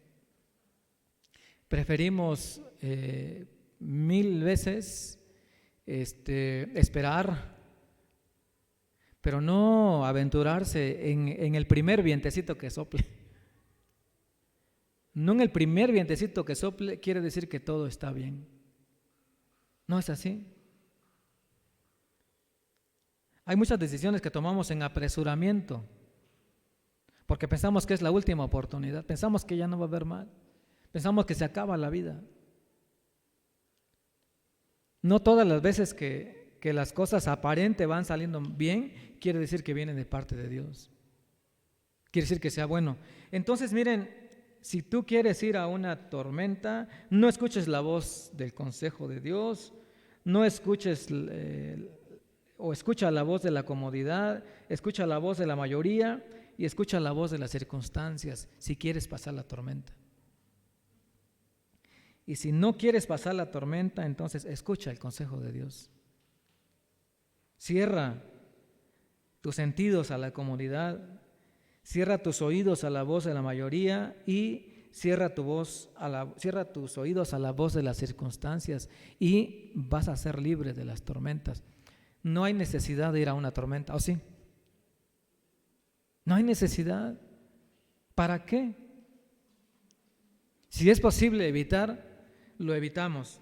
Preferimos 1000 veces esperar, pero no aventurarse en el primer vientecito que sople. No en el primer vientecito que sople quiere decir que todo está bien. No es así. Hay muchas decisiones que tomamos en apresuramiento, porque pensamos que es la última oportunidad, pensamos que ya no va a haber más, pensamos que se acaba la vida. No todas las veces que las cosas aparentes van saliendo bien, quiere decir que vienen de parte de Dios. Quiere decir que sea bueno. Entonces, miren, si tú quieres ir a una tormenta, no escuches la voz del consejo de Dios, no escuches o escucha la voz de la comodidad, escucha la voz de la mayoría y escucha la voz de las circunstancias si quieres pasar la tormenta. Y si no quieres pasar la tormenta, entonces escucha el consejo de Dios. Cierra tus sentidos a la comodidad, cierra tus oídos a la voz de la mayoría y cierra tus oídos a la voz de las circunstancias y vas a ser libre de las tormentas. No hay necesidad de ir a una tormenta, ¿o sí? No hay necesidad. ¿Para qué? Si es posible evitar, lo evitamos.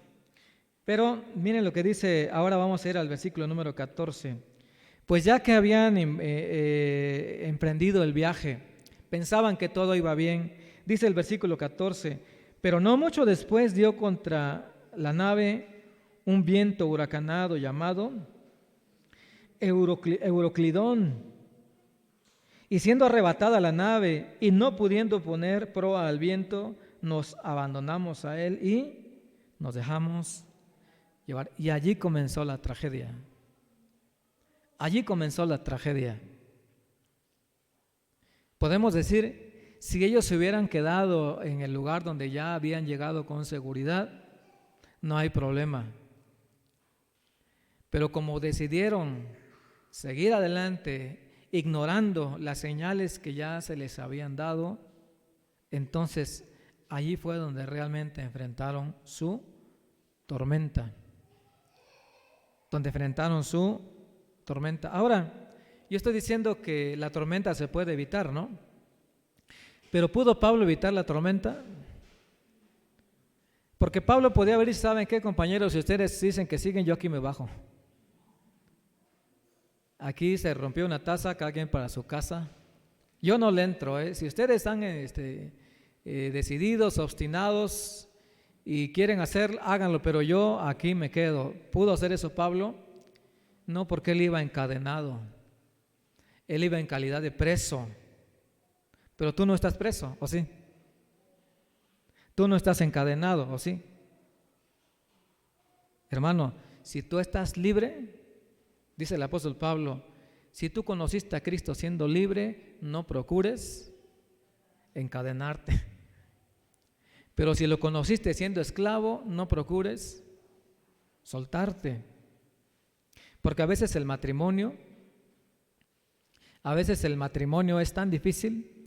Pero miren lo que dice, ahora vamos a ir al versículo número 14. Pues ya que habían emprendido el viaje, pensaban que todo iba bien. Dice el versículo 14, pero no mucho después dio contra la nave un viento huracanado llamado Euroclidón, y siendo arrebatada la nave y no pudiendo poner proa al viento, nos abandonamos a él y nos dejamos llevar. Y allí comenzó la tragedia. Allí comenzó la tragedia. Podemos decir, si ellos se hubieran quedado en el lugar donde ya habían llegado con seguridad, no hay problema. Pero como decidieron seguir adelante, ignorando las señales que ya se les habían dado, entonces allí fue donde realmente enfrentaron su tormenta. Donde enfrentaron su tormenta. Ahora, yo estoy diciendo que la tormenta se puede evitar, ¿no? Pero ¿pudo Pablo evitar la tormenta? Porque Pablo podía haber dicho, ¿saben qué, compañeros? Si ustedes dicen que siguen, yo aquí me bajo. Aquí se rompió una taza, cada quien para su casa. Yo no le entro, ¿eh? Si ustedes están decididos, obstinados y quieren hacer, háganlo, pero yo aquí me quedo. ¿Pudo hacer eso Pablo? No, porque él iba encadenado. Él iba en calidad de preso. Pero tú no estás preso, ¿o sí? Tú no estás encadenado, ¿o sí? Hermano, si tú estás libre, dice el apóstol Pablo, si tú conociste a Cristo siendo libre, no procures encadenarte. Pero si lo conociste siendo esclavo, no procures soltarte. Porque a veces el matrimonio es tan difícil.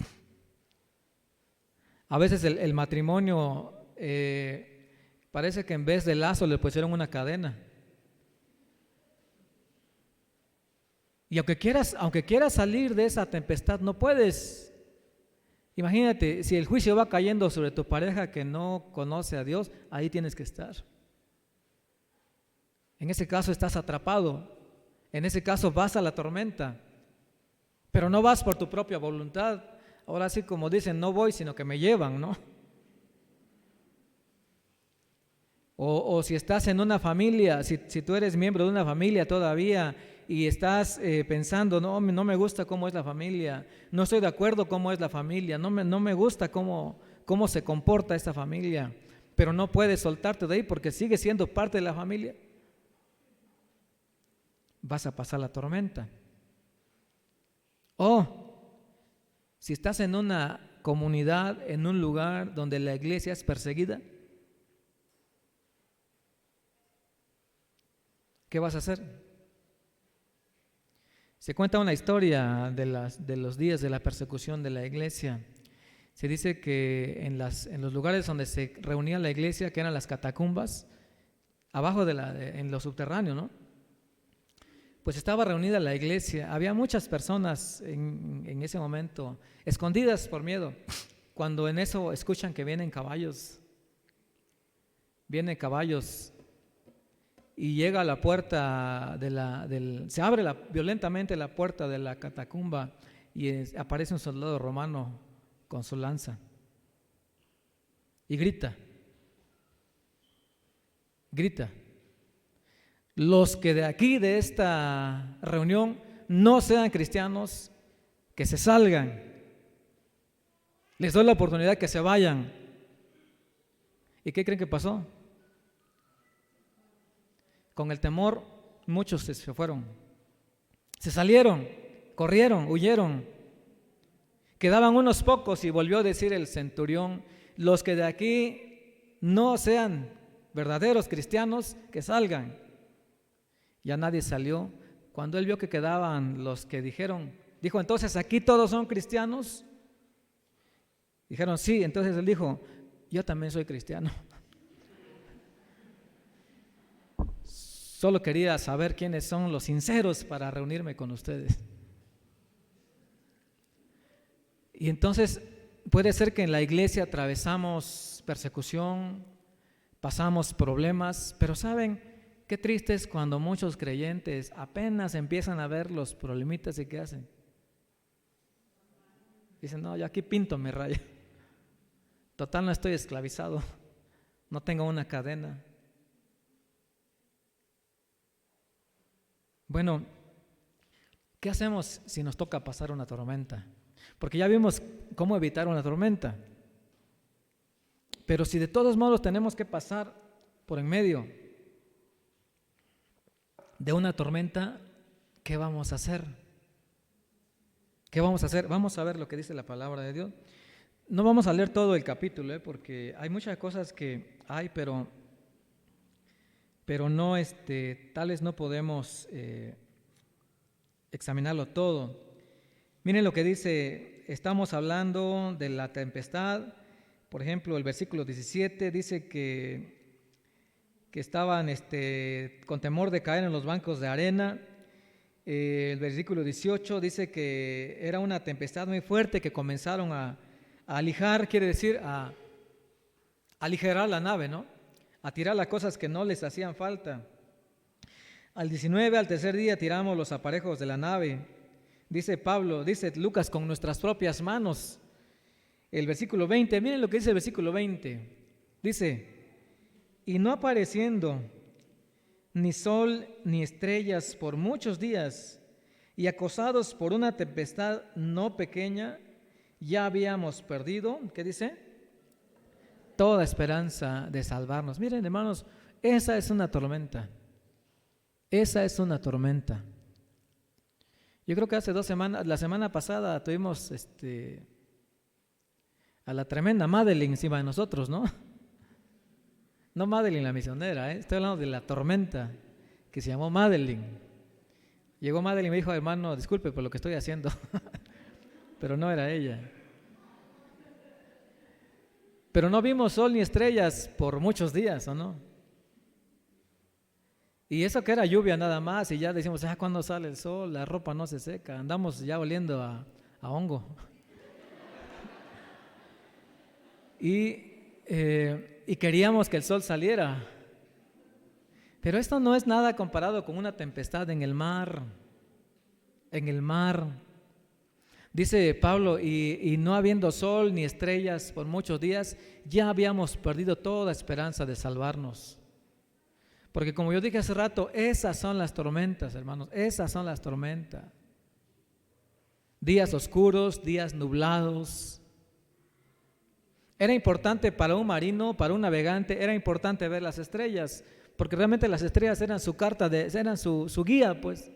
A veces el matrimonio parece que en vez de lazo le pusieron una cadena. Y aunque quieras salir de esa tempestad, no puedes. Imagínate, si el juicio va cayendo sobre tu pareja que no conoce a Dios, ahí tienes que estar. En ese caso estás atrapado. En ese caso vas a la tormenta. Pero no vas por tu propia voluntad. Ahora sí, como dicen, no voy, sino que me llevan, ¿no? O si estás en una familia, si tú eres miembro de una familia todavía y estás pensando, no me gusta cómo es la familia, no estoy de acuerdo cómo es la familia, no me gusta cómo se comporta esta familia, pero no puedes soltarte de ahí porque sigues siendo parte de la familia, vas a pasar la tormenta. O si estás en una comunidad, en un lugar donde la iglesia es perseguida, ¿qué vas a hacer? Se cuenta una historia de los días de la persecución de la iglesia. Se dice que en los lugares donde se reunía la iglesia, que eran las catacumbas, abajo en lo subterráneo, ¿no? Pues estaba reunida la iglesia. Había muchas personas en ese momento escondidas por miedo. Cuando en eso escuchan que vienen caballos y llega a la puerta se abre violentamente la puerta de la catacumba y aparece un soldado romano con su lanza y grita, los que de aquí, de esta reunión, no sean cristianos, que se salgan, les doy la oportunidad que se vayan. ¿Y qué creen que pasó? Con el temor, muchos se fueron, se salieron, corrieron, huyeron. Quedaban unos pocos y volvió a decir el centurión, los que de aquí no sean verdaderos cristianos, que salgan. Ya nadie salió. Cuando él vio que quedaban los que dijo, entonces aquí todos son cristianos. Dijeron, sí. Entonces él dijo, yo también soy cristiano. Solo quería saber quiénes son los sinceros para reunirme con ustedes. Y entonces puede ser que en la iglesia atravesamos persecución, pasamos problemas, pero ¿saben qué triste es cuando muchos creyentes apenas empiezan a ver los problemitas y qué hacen? Dicen, no, yo aquí pinto mi raya. Total, no estoy esclavizado, no tengo una cadena. Bueno, ¿qué hacemos si nos toca pasar una tormenta? Porque ya vimos cómo evitar una tormenta. Pero si de todos modos tenemos que pasar por en medio de una tormenta, ¿qué vamos a hacer? ¿Qué vamos a hacer? Vamos a ver lo que dice la palabra de Dios. No vamos a leer todo el capítulo, porque hay muchas cosas que hay, pero no, tal vez no podemos examinarlo todo. Miren lo que dice, estamos hablando de la tempestad. Por ejemplo, el versículo 17 dice que estaban con temor de caer en los bancos de arena. El versículo 18 dice que era una tempestad muy fuerte, que comenzaron a alijar, quiere decir a aligerar la nave, ¿no? A tirar las cosas que no les hacían falta. Al 19, al tercer día tiramos los aparejos de la nave. Dice Lucas, con nuestras propias manos. El versículo 20, miren lo que dice el versículo 20. Dice, y no apareciendo ni sol ni estrellas por muchos días, y acosados por una tempestad no pequeña, ya habíamos perdido, ¿qué dice? Toda esperanza de salvarnos. Miren, hermanos, esa es una tormenta. Esa es una tormenta. Yo creo que hace 2 semanas, la semana pasada tuvimos a la tremenda Madeline encima de nosotros, ¿no? No Madeline la misionera, estoy hablando de la tormenta que se llamó Madeline. Llegó Madeline y me dijo, hermano, disculpe por lo que estoy haciendo, pero no era ella. Pero no vimos sol ni estrellas por muchos días, ¿o no? Y eso que era lluvia nada más, y ya decimos, ¿cuándo sale el sol? La ropa no se seca, andamos ya oliendo a hongo. Y queríamos que el sol saliera. Pero esto no es nada comparado con una tempestad en el mar. En el mar. Dice Pablo, y no habiendo sol ni estrellas por muchos días, ya habíamos perdido toda esperanza de salvarnos. Porque como yo dije hace rato, esas son las tormentas, hermanos, esas son las tormentas. Días oscuros, días nublados. Era importante para un marino, para un navegante, era importante ver las estrellas, porque realmente las estrellas eran su carta, eran su guía, pues.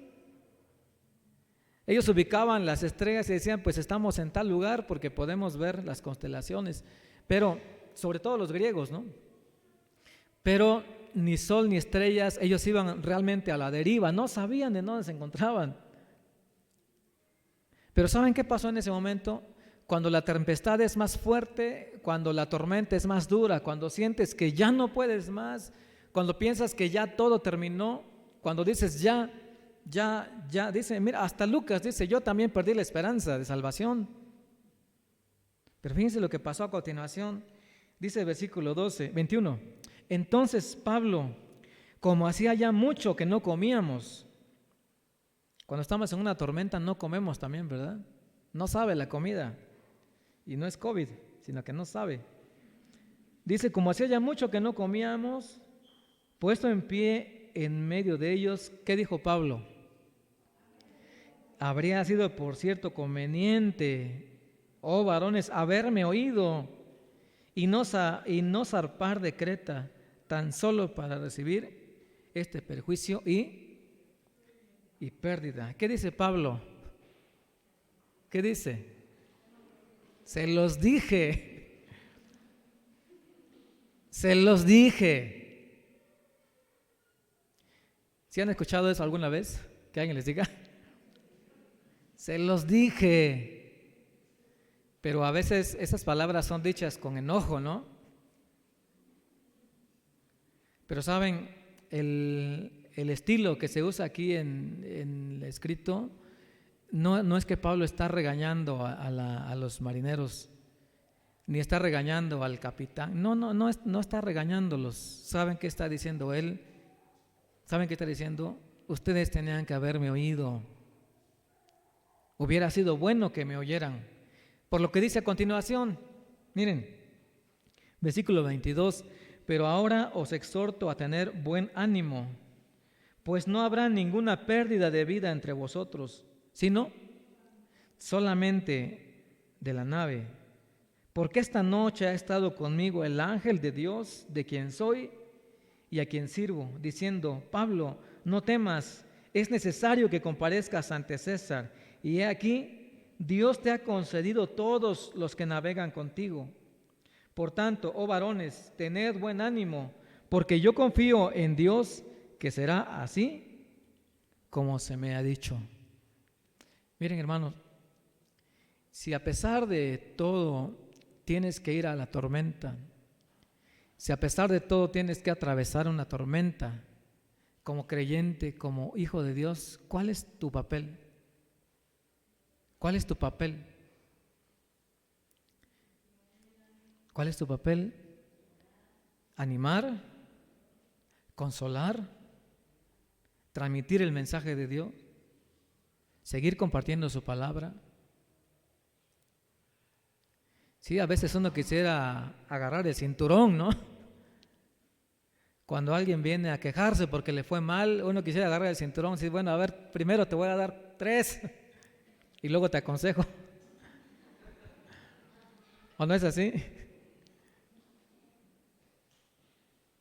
Ellos ubicaban las estrellas y decían, pues estamos en tal lugar porque podemos ver las constelaciones. Pero, sobre todo los griegos, ¿no? Pero ni sol ni estrellas, ellos iban realmente a la deriva, no sabían de dónde se encontraban. Pero ¿saben qué pasó en ese momento? Cuando la tempestad es más fuerte, cuando la tormenta es más dura, cuando sientes que ya no puedes más, cuando piensas que ya todo terminó, cuando dices ya, dice, mira, hasta Lucas dice, yo también perdí la esperanza de salvación. Pero fíjense lo que pasó a continuación, dice el versículo 21. Entonces Pablo, como hacía ya mucho que no comíamos, cuando estamos en una tormenta no comemos también, ¿verdad? No sabe la comida, y no es COVID, sino que no sabe. Dice, como hacía ya mucho que no comíamos, puesto en pie en medio de ellos, ¿qué dijo Pablo? Habría sido, por cierto, conveniente, oh varones, haberme oído y no zarpar de Creta, tan solo para recibir este perjuicio y pérdida. ¿Qué dice Pablo? ¿Qué dice? Se los dije. Se los dije. ¿Sí han escuchado eso alguna vez? Que alguien les diga. Se los dije. Pero a veces esas palabras son dichas con enojo, ¿no? Pero saben, el estilo que se usa aquí en el escrito no es que Pablo está regañando a los marineros, ni está regañando al capitán. No está regañándolos. ¿Saben qué está diciendo él? ¿Saben qué está diciendo? Ustedes tenían que haberme oído. Hubiera sido bueno que me oyeran. Por lo que dice a continuación, miren, versículo 22, pero ahora os exhorto a tener buen ánimo, pues no habrá ninguna pérdida de vida entre vosotros, sino solamente de la nave. Porque esta noche ha estado conmigo el ángel de Dios, de quien soy y a quien sirvo, diciendo, Pablo, no temas, es necesario que comparezcas ante César. Y he aquí, Dios te ha concedido todos los que navegan contigo. Por tanto, oh varones, tened buen ánimo, porque yo confío en Dios que será así como se me ha dicho. Miren, hermanos, si a pesar de todo tienes que ir a la tormenta, si a pesar de todo tienes que atravesar una tormenta, como creyente, como hijo de Dios, ¿cuál es tu papel? ¿Cuál es tu papel? ¿Cuál es tu papel? ¿Animar? ¿Consolar? ¿Transmitir el mensaje de Dios? ¿Seguir compartiendo su palabra? Sí, a veces uno quisiera agarrar el cinturón, ¿no? Cuando alguien viene a quejarse porque le fue mal, uno quisiera agarrar el cinturón y decir, bueno, a ver, primero te voy a dar 3 y luego te aconsejo. ¿O no es así?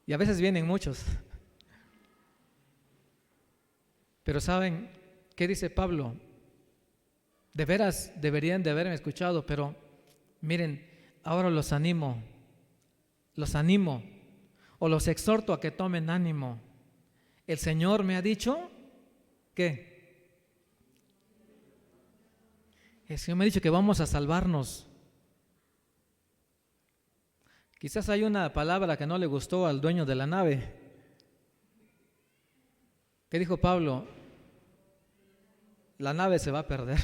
Y a veces vienen muchos. Pero ¿saben qué dice Pablo? De veras deberían de haberme escuchado, pero miren, ahora los animo, o los exhorto a que tomen ánimo. El Señor me ha dicho, ¿qué? El Señor me ha dicho que vamos a salvarnos. Quizás hay una palabra que no le gustó al dueño de la nave. ¿Qué dijo Pablo? La nave se va a perder.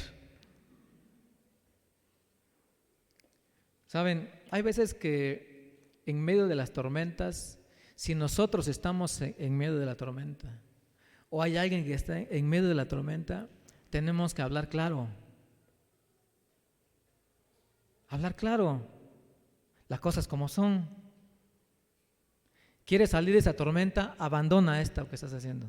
Saben, hay veces que en medio de las tormentas, si nosotros estamos en medio de la tormenta, o hay alguien que está en medio de la tormenta, tenemos que hablar claro. Hablar claro, las cosas como son. quieres salir de esa tormenta, abandona esta que estás haciendo.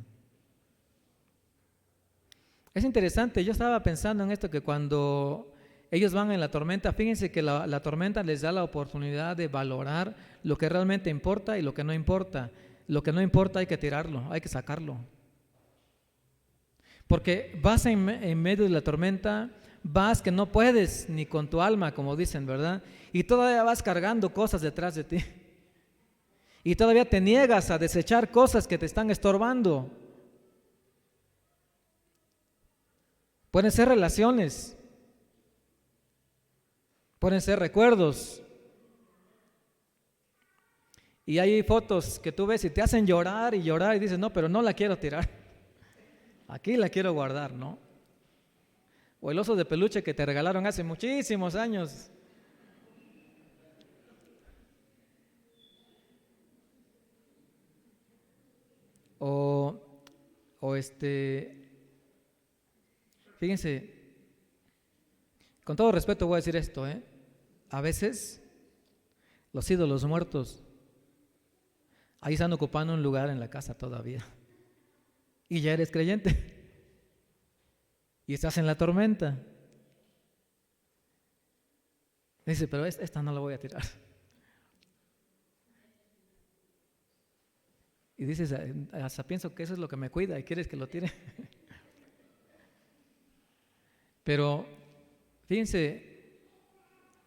Es interesante, yo estaba pensando en esto, que cuando ellos van en la tormenta, fíjense que la tormenta les da la oportunidad de valorar lo que realmente importa y lo que no importa. Lo que no importa hay que tirarlo, hay que sacarlo. Porque vas en medio de la tormenta, vas que no puedes ni con tu alma, como dicen, ¿verdad? Y todavía vas cargando cosas detrás de ti. Y todavía te niegas a desechar cosas que te están estorbando. Pueden ser relaciones, pueden ser recuerdos. Y hay fotos que tú ves y te hacen llorar y llorar y dices, no, pero no la quiero tirar. Aquí la quiero guardar, ¿no? O el oso de peluche que te regalaron hace muchísimos años. O fíjense, con todo respeto voy a decir esto, a veces los ídolos muertos ahí están ocupando un lugar en la casa todavía. Y ya eres creyente. Y estás en la tormenta. Dice, pero esta no la voy a tirar. Y dices, hasta pienso que eso es lo que me cuida y quieres que lo tire. Pero fíjense,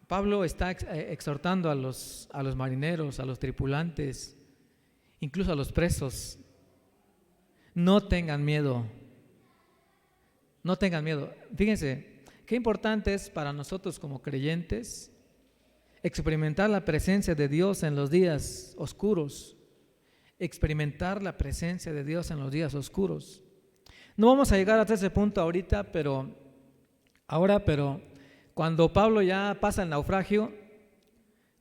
Pablo está exhortando a los marineros, a los tripulantes, incluso a los presos. No tengan miedo. No tengan miedo. Fíjense, qué importante es para nosotros como creyentes experimentar la presencia de Dios en los días oscuros. Experimentar la presencia de Dios en los días oscuros. No vamos a llegar hasta ese punto ahorita, pero cuando Pablo ya pasa el naufragio,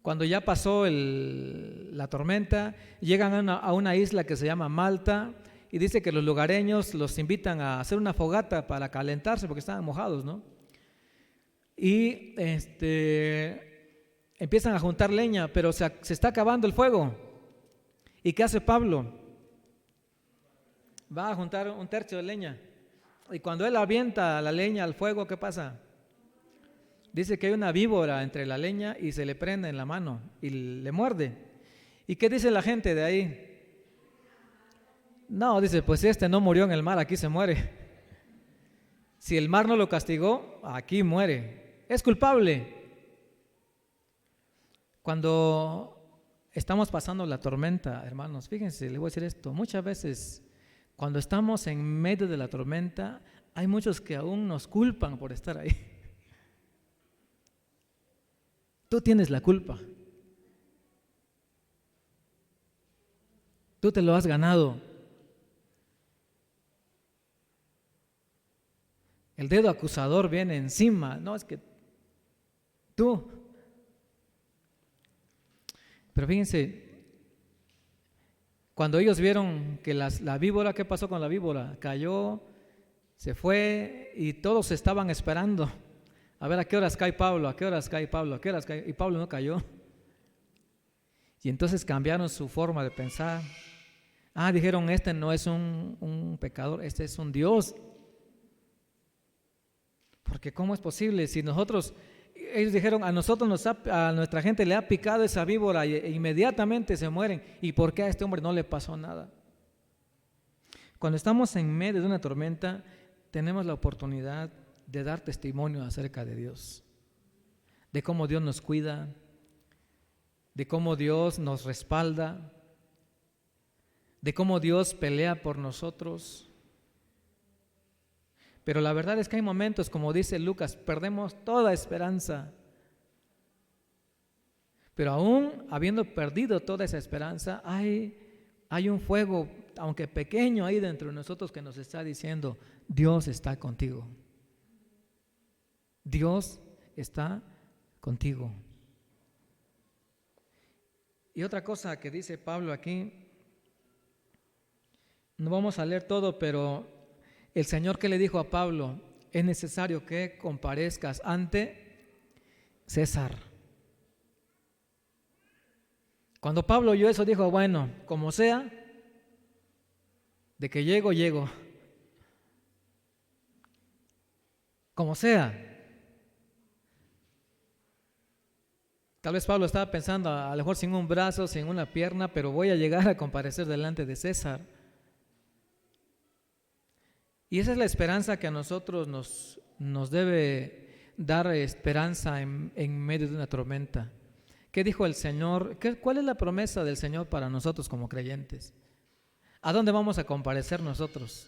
cuando ya pasó la tormenta, llegan a una isla que se llama Malta, y dice que los lugareños los invitan a hacer una fogata para calentarse porque estaban mojados, ¿no? Y empiezan a juntar leña, pero se está acabando el fuego. ¿Y qué hace Pablo? Va a juntar un tercio de leña. Y cuando él avienta la leña al fuego, ¿qué pasa? Dice que hay una víbora entre la leña y se le prende en la mano y le muerde. ¿Y qué dice la gente de ahí? No, dice, pues si no murió en el mar, aquí se muere. Si el mar no lo castigó, aquí muere. Es culpable. Cuando estamos pasando la tormenta, hermanos, fíjense, les voy a decir esto, muchas veces cuando estamos en medio de la tormenta, hay muchos que aún nos culpan por estar ahí. Tú tienes la culpa. Tú te lo has ganado. El dedo acusador viene encima. No, es que tú. Pero fíjense, cuando ellos vieron que la víbora, ¿qué pasó con la víbora? Cayó, se fue y todos estaban esperando. A ver, ¿a qué horas cae Pablo? ¿A qué horas cae Pablo? ¿A qué horas cae? Y Pablo no cayó. Y entonces cambiaron su forma de pensar. Dijeron, este no es un pecador, este es un Dios. Porque ¿cómo es posible? Si ellos dijeron, a nuestra gente le ha picado esa víbora e inmediatamente se mueren. ¿Y por qué a este hombre no le pasó nada? Cuando estamos en medio de una tormenta, tenemos la oportunidad de dar testimonio acerca de Dios, de cómo Dios nos cuida, de cómo Dios nos respalda, de cómo Dios pelea por nosotros. Pero la verdad es que hay momentos, como dice Lucas, perdemos toda esperanza. Pero aún habiendo perdido toda esa esperanza, hay un fuego, aunque pequeño, ahí dentro de nosotros que nos está diciendo, Dios está contigo. Dios está contigo. Y otra cosa que dice Pablo aquí, no vamos a leer todo, pero el Señor que le dijo a Pablo, es necesario que comparezcas ante César. Cuando Pablo oyó eso, dijo, bueno, como sea, de que llego, llego. Como sea. Tal vez Pablo estaba pensando, a lo mejor sin un brazo, sin una pierna, pero voy a llegar a comparecer delante de César. Y esa es la esperanza que a nosotros nos debe dar esperanza en medio de una tormenta. ¿Qué dijo el Señor? ¿Cuál es la promesa del Señor para nosotros como creyentes? ¿A dónde vamos a comparecer nosotros?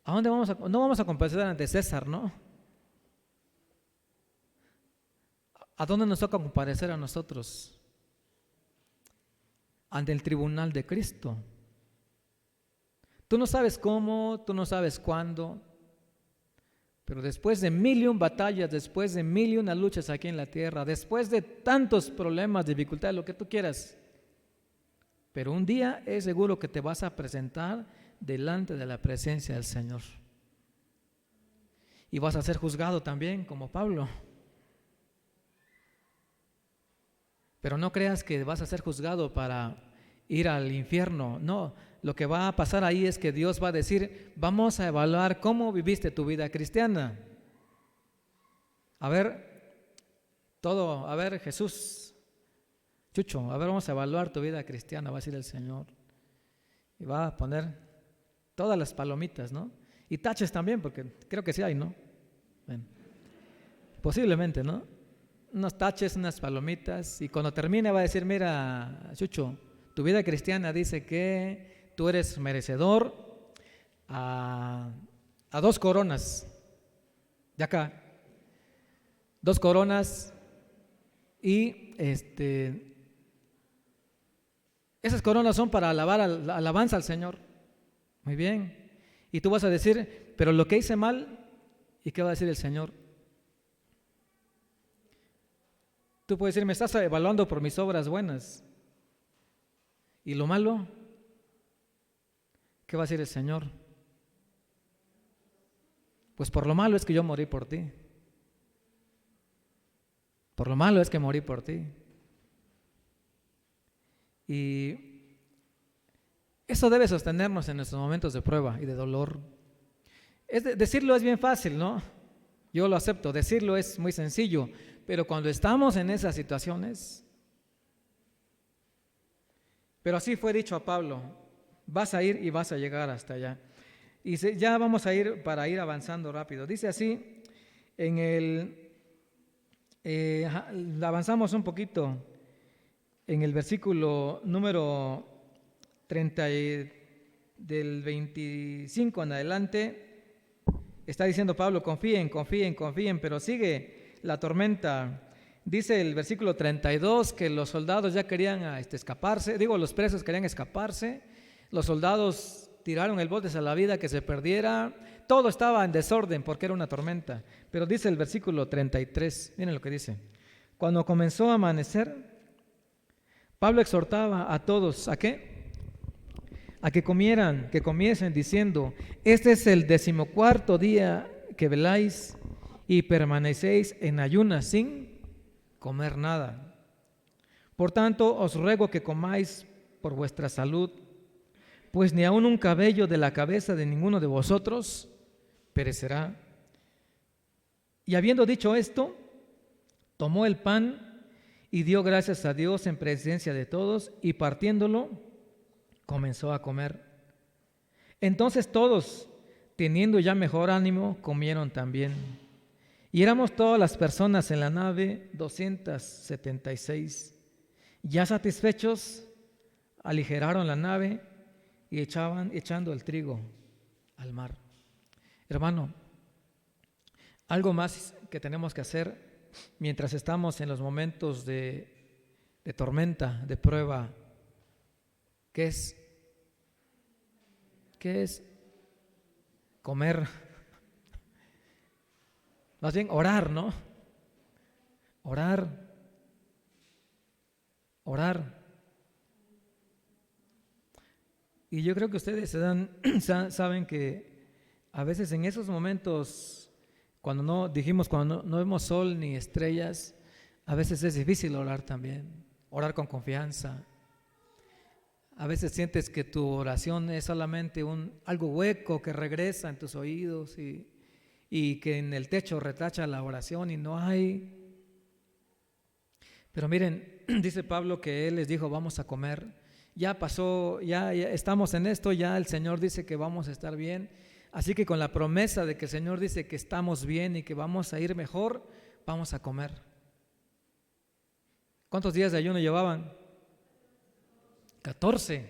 ¿A dónde vamos no vamos a comparecer ante César, ¿no? ¿A dónde nos toca comparecer a nosotros? Ante el tribunal de Cristo. Tú no sabes cómo, tú no sabes cuándo, pero después de 1001 batallas, después de 1001 luchas aquí en la tierra, después de tantos problemas, dificultades, lo que tú quieras, pero un día es seguro que te vas a presentar delante de la presencia del Señor. Y vas a ser juzgado también, como Pablo. Pero no creas que vas a ser juzgado para ir al infierno. No, lo que va a pasar ahí es que Dios va a decir, vamos a evaluar cómo viviste tu vida cristiana. A ver, Jesús, Chucho, a ver, vamos a evaluar tu vida cristiana, va a decir el Señor. Y va a poner todas las palomitas, ¿no? Y taches también, porque creo que sí hay, ¿no? Bueno, posiblemente, ¿no? Unos taches, unas palomitas, y cuando termine va a decir, mira, Chucho, tu vida cristiana dice que tú eres merecedor a 2 coronas de acá, 2 coronas, y esas coronas son para alabanza al Señor. Muy bien. Y tú vas a decir, pero lo que hice mal, ¿y qué va a decir el Señor? Tú puedes decir, me estás evaluando por mis obras buenas. ¿Y lo malo? ¿Qué va a decir el Señor? Pues por lo malo es que yo morí por ti. Por lo malo es que morí por ti. Y eso debe sostenernos en nuestros momentos de prueba y de dolor. Decirlo es bien fácil, ¿no? Yo lo acepto, decirlo es muy sencillo, pero cuando estamos en esas situaciones, pero así fue dicho a Pablo, vas a ir y vas a llegar hasta allá. Y ya vamos a ir para ir avanzando rápido. Dice así, avanzamos un poquito en el versículo número 30 del 25 en adelante. Está diciendo Pablo, confíen, pero sigue la tormenta. Dice el versículo 32 que los soldados ya querían escaparse, los presos querían escaparse, los soldados tiraron el bote a la vida que se perdiera, todo estaba en desorden porque era una tormenta. Pero dice el versículo 33, miren lo que dice, cuando comenzó a amanecer, Pablo exhortaba a todos, ¿a qué? A que comiesen diciendo, este es el 14º día que veláis y permanecéis en ayunas sin comer nada. Por tanto, os ruego que comáis por vuestra salud, pues ni aun un cabello de la cabeza de ninguno de vosotros perecerá. Y habiendo dicho esto, tomó el pan y dio gracias a Dios en presencia de todos, y partiéndolo, comenzó a comer. Entonces todos, teniendo ya mejor ánimo, comieron también. Y éramos todas las personas en la nave 276. Ya satisfechos, aligeraron la nave y echando el trigo al mar. Hermano, algo más que tenemos que hacer mientras estamos en los momentos de tormenta, de prueba, ¿qué es? Comer. Más bien orar, ¿no? Orar. Y yo creo que ustedes saben que a veces en esos momentos, cuando no vemos sol ni estrellas, A veces es difícil orar también, orar con confianza. A veces sientes que tu oración es solamente algo hueco que regresa en tus oídos y que en el techo retacha la oración y no hay. Pero miren, dice Pablo que él les dijo, vamos a comer. Ya pasó, ya estamos en esto, ya el Señor dice que vamos a estar bien. Así que con la promesa de que el Señor dice que estamos bien y que vamos a ir mejor, vamos a comer. ¿Cuántos días de ayuno llevaban? 14.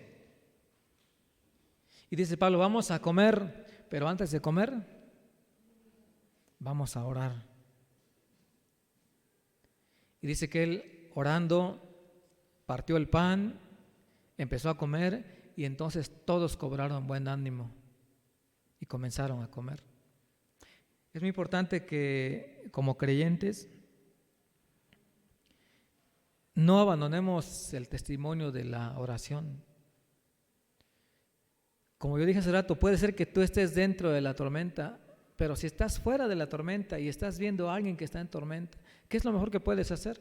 Y dice Pablo, vamos a comer, pero antes de comer, vamos a orar. Y dice que él, orando, partió el pan, empezó a comer y entonces todos cobraron buen ánimo y comenzaron a comer. Es muy importante que como creyentes no abandonemos el testimonio de la oración. Como yo dije hace rato, puede ser que tú estés dentro de la tormenta, pero si estás fuera de la tormenta y estás viendo a alguien que está en tormenta, ¿qué es lo mejor que puedes hacer?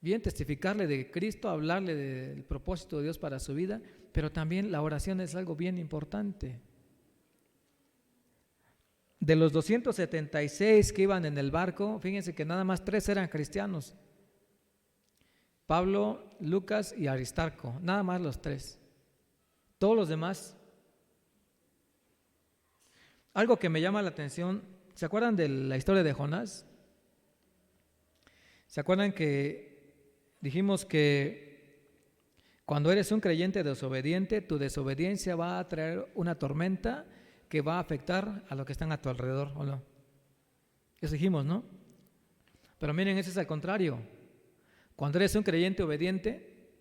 Bien, testificarle de Cristo, hablarle del propósito de Dios para su vida, pero también la oración es algo bien importante. De los 276 que iban en el barco, fíjense que nada más 3 eran cristianos. Pablo, Lucas y Aristarco, nada más los 3. Todos los demás. Algo que me llama la atención, ¿se acuerdan de la historia de Jonás? ¿Se acuerdan que dijimos que cuando eres un creyente desobediente, tu desobediencia va a traer una tormenta que va a afectar a los que están a tu alrededor, ¿o no? Eso dijimos, ¿no? Pero miren, eso es al contrario. Cuando eres un creyente obediente,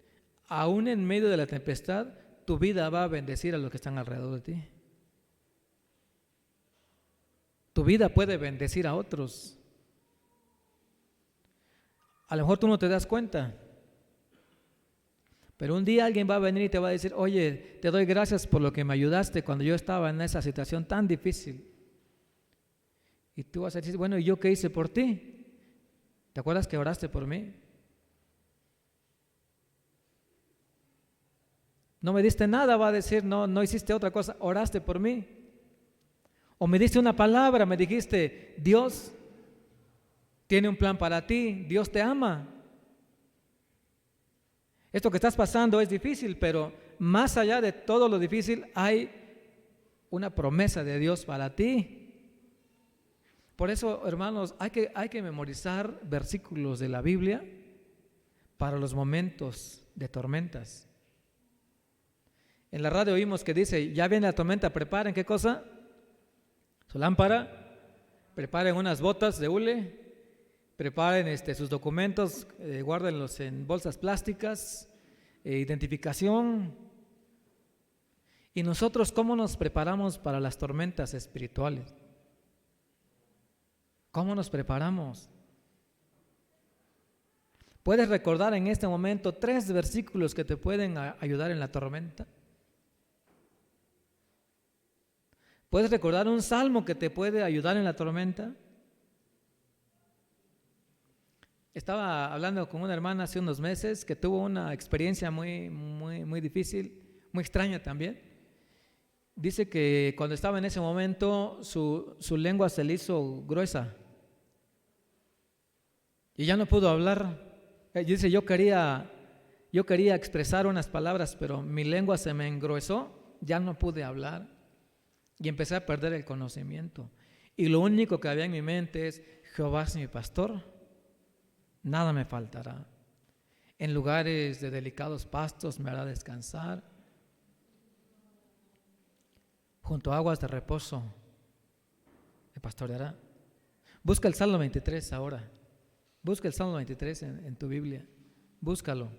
aún en medio de la tempestad, tu vida va a bendecir a los que están alrededor de ti. Tu vida puede bendecir a otros. A lo mejor tú no te das cuenta, pero un día alguien va a venir y te va a decir, oye, te doy gracias por lo que me ayudaste cuando yo estaba en esa situación tan difícil. Y tú vas a decir, bueno, ¿y yo qué hice por ti? ¿Te acuerdas que oraste por mí? No me diste nada, va a decir, no hiciste otra cosa, oraste por mí. O me diste una palabra, me dijiste, Dios tiene un plan para ti, Dios te ama. Esto que estás pasando es difícil, pero más allá de todo lo difícil hay una promesa de Dios para ti. Por eso, hermanos, hay que memorizar versículos de la Biblia para los momentos de tormentas. En la radio oímos que dice, ya viene la tormenta, preparen, ¿qué cosa? Su lámpara, preparen unas botas de hule, preparen sus documentos, guárdenlos en bolsas plásticas, identificación. ¿Y nosotros cómo nos preparamos para las tormentas espirituales? ¿Cómo nos preparamos? ¿Puedes recordar en este momento 3 versículos que te pueden ayudar en la tormenta? ¿Puedes recordar un salmo que te puede ayudar en la tormenta? Estaba hablando con una hermana hace unos meses que tuvo una experiencia muy difícil, muy extraña también. Dice que cuando estaba en ese momento su lengua se le hizo gruesa y ya no pudo hablar. Dice, yo quería expresar unas palabras, pero mi lengua se me engruesó, ya no pude hablar y empecé a perder el conocimiento. Y lo único que había en mi mente es, Jehová es mi pastor, nada me faltará. En lugares de delicados pastos me hará descansar. Junto a aguas de reposo me pastoreará. Busca el Salmo 23 ahora. Busca el Salmo 23 en tu Biblia. Búscalo.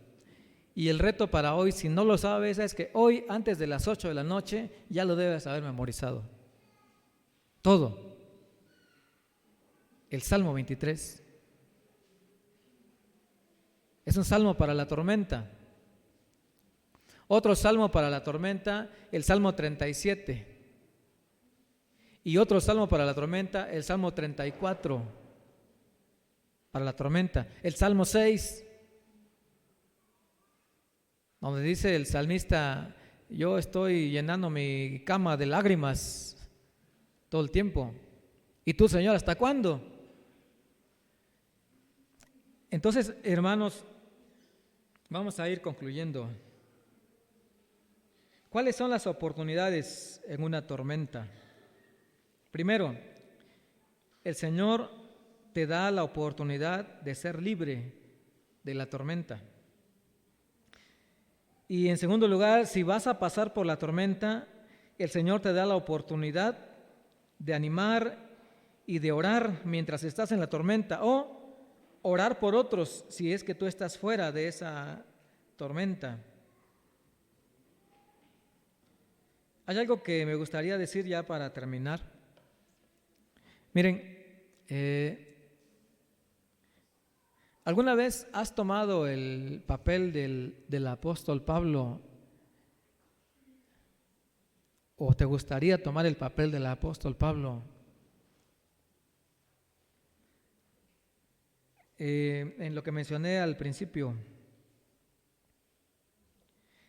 Y el reto para hoy, si no lo sabes, es que hoy antes de las 8 de la noche ya lo debes haber memorizado. Todo. El Salmo 23. Es un salmo para la tormenta. Otro salmo para la tormenta, el Salmo 37. Y otro salmo para la tormenta, el Salmo 34. para la tormenta. El Salmo 6, donde dice el salmista, yo estoy llenando mi cama de lágrimas todo el tiempo. ¿Y tú, Señor, hasta cuándo? Entonces, hermanos, vamos a ir concluyendo. ¿Cuáles son las oportunidades en una tormenta? Primero, el Señor te da la oportunidad de ser libre de la tormenta. Y en segundo lugar, si vas a pasar por la tormenta, el Señor te da la oportunidad de animar y de orar mientras estás en la tormenta, o orar por otros si es que tú estás fuera de esa tormenta. Hay algo que me gustaría decir ya para terminar. Miren, ¿alguna vez has tomado el papel del apóstol Pablo? ¿O te gustaría tomar el papel del apóstol Pablo? En lo que mencioné al principio,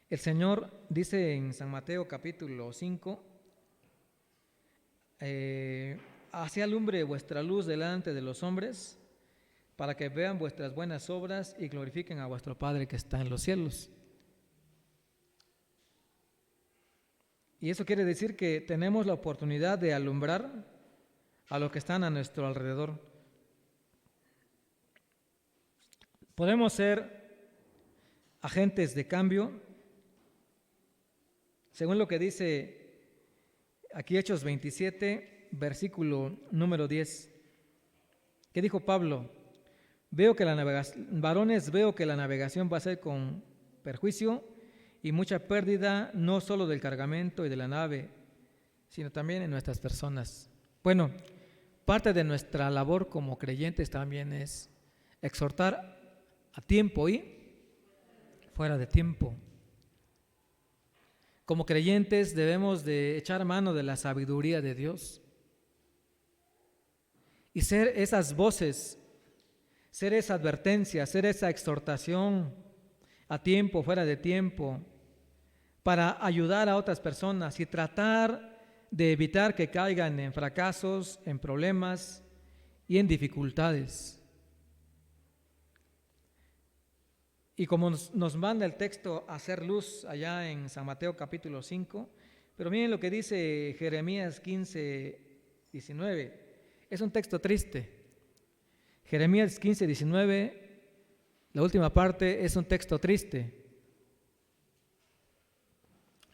el Señor dice en San Mateo capítulo 5, así alumbre vuestra luz delante de los hombres, para que vean vuestras buenas obras y glorifiquen a vuestro Padre que está en los cielos. Y eso quiere decir que tenemos la oportunidad de alumbrar a los que están a nuestro alrededor. Podemos ser agentes de cambio, según lo que dice aquí Hechos 27, versículo número 10. ¿Qué dijo Pablo? Varones, veo que la navegación va a ser con perjuicio y mucha pérdida, no solo del cargamento y de la nave, sino también en nuestras personas. Bueno, parte de nuestra labor como creyentes también es exhortar a tiempo y fuera de tiempo. Como creyentes debemos de echar mano de la sabiduría de Dios y ser esas voces, ser esa advertencia, ser esa exhortación a tiempo, fuera de tiempo, para ayudar a otras personas y tratar de evitar que caigan en fracasos, en problemas y en dificultades. Y como nos manda el texto a hacer luz allá en San Mateo capítulo 5, pero miren lo que dice Jeremías 15, 19. Es un texto triste. Jeremías 15, 19, la última parte es un texto triste.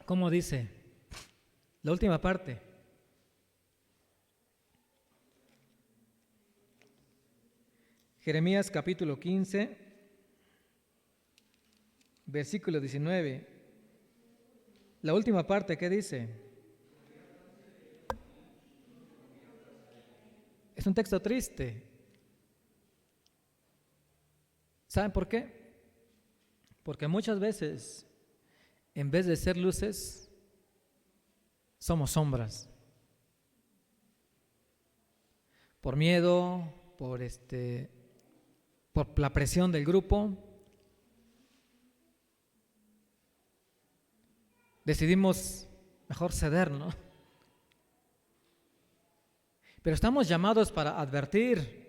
¿Cómo dice? La última parte. Jeremías capítulo 15, versículo 19. La última parte, ¿qué dice? Es un texto triste. ¿Saben por qué? Porque muchas veces, en vez de ser luces, somos sombras. Por miedo, por la presión del grupo, decidimos mejor ceder, ¿no? Pero estamos llamados para advertir.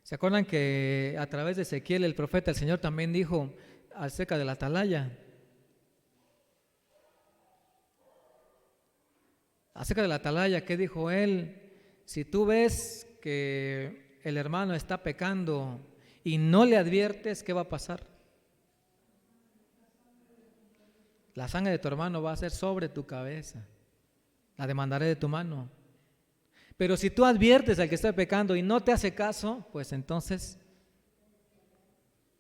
¿Se acuerdan que a través de Ezequiel el profeta, el Señor también dijo acerca de la atalaya? Acerca de la atalaya, ¿qué dijo él? Si tú ves que el hermano está pecando y no le adviertes, ¿qué va a pasar? La sangre de tu hermano va a ser sobre tu cabeza, la demandaré de tu mano. Pero si tú adviertes al que está pecando y no te hace caso, pues entonces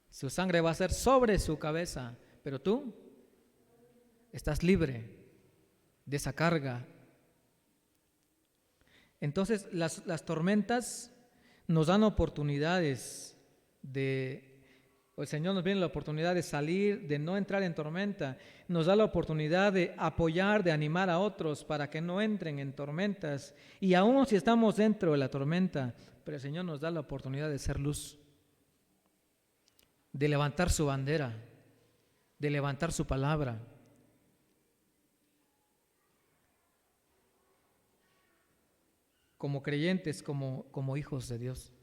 su sangre va a ser sobre su cabeza, pero tú estás libre de esa carga. Entonces las tormentas nos dan oportunidades el Señor nos viene la oportunidad de salir, de no entrar en tormenta, nos da la oportunidad de apoyar, de animar a otros para que no entren en tormentas. Y aún si estamos dentro de la tormenta, pero el Señor nos da la oportunidad de ser luz, de levantar su bandera, de levantar su palabra. Como creyentes, como hijos de Dios.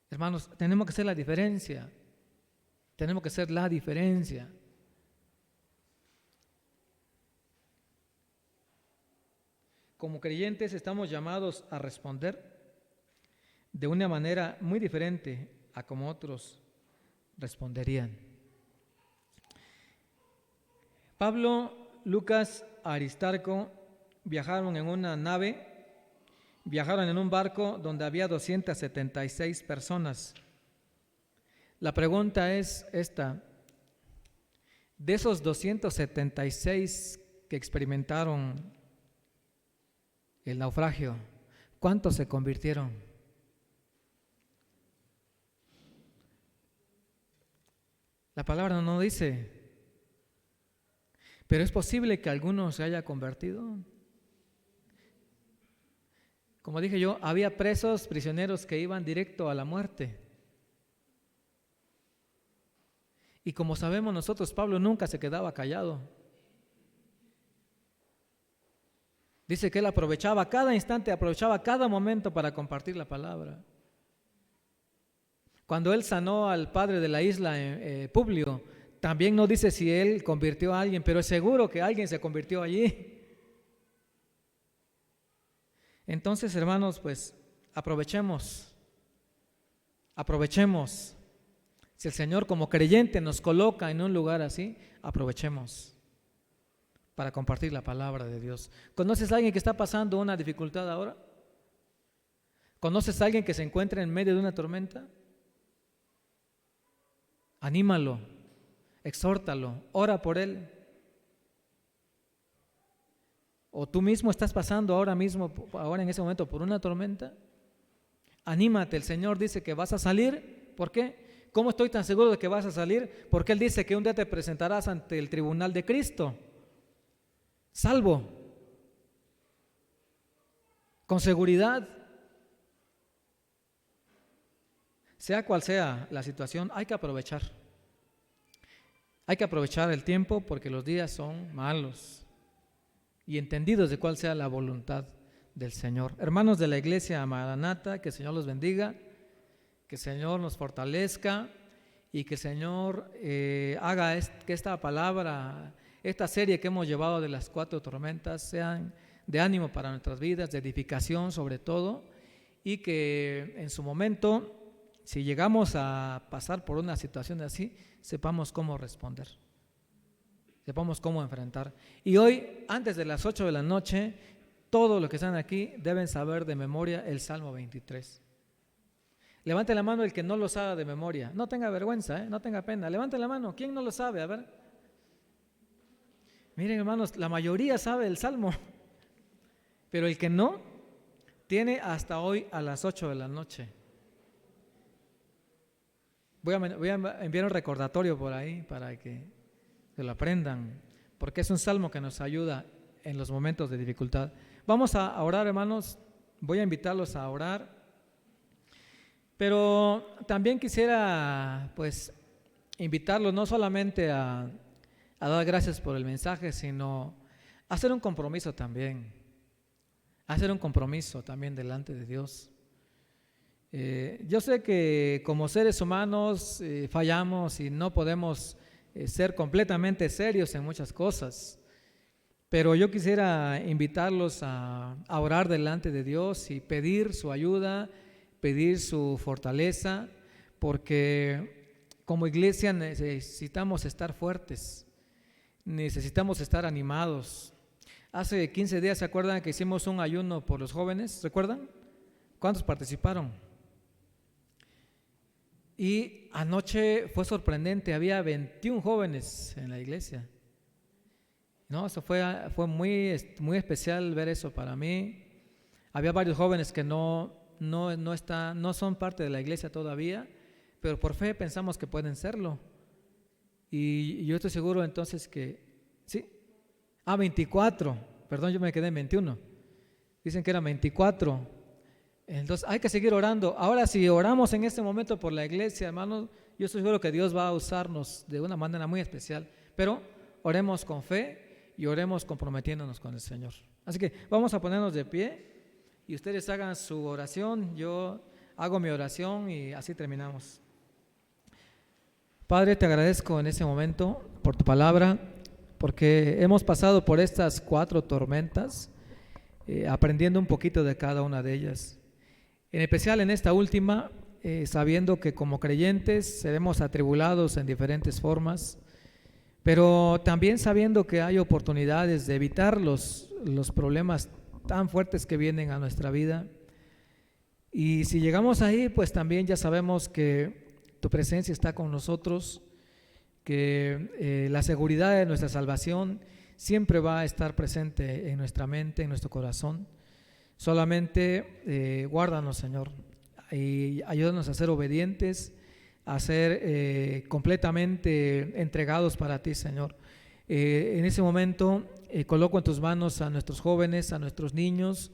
Hermanos, tenemos que ser la diferencia. Tenemos que ser la diferencia. Como creyentes estamos llamados a responder de una manera muy diferente a como otros responderían. Pablo, Lucas, Aristarco viajaron en una nave, viajaron en un barco donde había 276 personas. La pregunta es esta: de esos 276 que experimentaron el naufragio, ¿cuántos se convirtieron? La palabra no dice, pero es posible que alguno se haya convertido. Como dije yo, había presos, prisioneros que iban directo a la muerte. Y como sabemos nosotros, Pablo nunca se quedaba callado. Dice que él aprovechaba cada instante, aprovechaba cada momento para compartir la palabra. Cuando él sanó al padre de la isla, Publio, también no dice si él convirtió a alguien, pero es seguro que alguien se convirtió allí. Entonces, hermanos, pues aprovechemos. Si el Señor como creyente nos coloca en un lugar así, aprovechemos para compartir la palabra de Dios. ¿Conoces a alguien que está pasando una dificultad ahora? ¿Conoces a alguien que se encuentra en medio de una tormenta? Anímalo, exhórtalo, ora por él. ¿O tú mismo estás pasando ahora en ese momento por una tormenta? Anímate, el Señor dice que vas a salir. ¿Por qué? ¿Cómo estoy tan seguro de que vas a salir? Porque Él dice que un día te presentarás ante el tribunal de Cristo, salvo, con seguridad. Sea cual sea la situación, hay que aprovechar. Hay que aprovechar el tiempo porque los días son malos y entendidos de cuál sea la voluntad del Señor. Hermanos de la iglesia Maranata, que el Señor los bendiga, que el Señor nos fortalezca y que el Señor haga que esta palabra, esta serie que hemos llevado de las 4 tormentas, sean de ánimo para nuestras vidas, de edificación sobre todo, y que en su momento, si llegamos a pasar por una situación así, sepamos cómo responder, sepamos cómo enfrentar. Y hoy, antes de las 8 de la noche, todos los que están aquí deben saber de memoria el Salmo 23. Levante la mano el que no lo sabe de memoria. No tenga vergüenza, no tenga pena. Levante la mano. ¿Quién no lo sabe? A ver. Miren, hermanos, la mayoría sabe el Salmo, pero el que no, tiene hasta hoy a las 8 de la noche. Voy a enviar un recordatorio por ahí para que se lo aprendan, porque es un salmo que nos ayuda en los momentos de dificultad. Vamos a orar, hermanos. Voy a invitarlos a orar, pero también quisiera pues invitarlos no solamente a dar gracias por el mensaje, sino a hacer un compromiso también, delante de Dios. Yo sé que como seres humanos fallamos y no podemos ser completamente serios en muchas cosas, pero yo quisiera invitarlos a orar delante de Dios y pedir su ayuda, pedir su fortaleza, porque como iglesia necesitamos estar fuertes, necesitamos estar animados. Hace 15 días, ¿se acuerdan que hicimos un ayuno por los jóvenes? ¿Recuerdan? ¿Cuántos participaron? Y anoche fue sorprendente, había 21 jóvenes en la iglesia. No, eso fue muy especial ver eso para mí. Había varios jóvenes que no son parte de la iglesia todavía, pero por fe pensamos que pueden serlo. Y yo estoy seguro entonces que sí. 24, perdón, yo me quedé en 21. Dicen que eran 24. Entonces hay que seguir orando. Ahora, si oramos en este momento por la iglesia, hermanos, yo estoy seguro que Dios va a usarnos de una manera muy especial, pero oremos con fe y oremos comprometiéndonos con el Señor. Así que vamos a ponernos de pie y ustedes hagan su oración, yo hago mi oración y así terminamos. Padre, te agradezco en este momento por tu palabra, porque hemos pasado por estas 4 tormentas, aprendiendo un poquito de cada una de ellas. En especial en esta última, sabiendo que como creyentes seremos atribulados en diferentes formas, pero también sabiendo que hay oportunidades de evitar los problemas tan fuertes que vienen a nuestra vida. Y si llegamos ahí, pues también ya sabemos que tu presencia está con nosotros, que la seguridad de nuestra salvación siempre va a estar presente en nuestra mente, en nuestro corazón. Solamente guárdanos, Señor, y ayúdanos a ser obedientes, a ser completamente entregados para ti, Señor. En ese momento coloco en tus manos a nuestros jóvenes, a nuestros niños,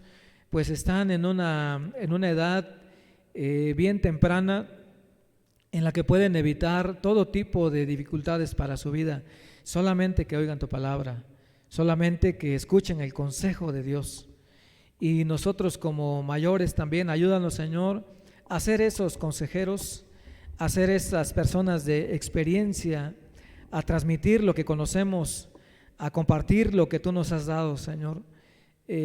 pues están en una edad bien temprana, en la que pueden evitar todo tipo de dificultades para su vida. Solamente que oigan tu palabra, solamente que escuchen el consejo de Dios. Y nosotros como mayores también, ayúdanos, Señor, a ser esos consejeros, a ser esas personas de experiencia, a transmitir lo que conocemos, a compartir lo que tú nos has dado, Señor.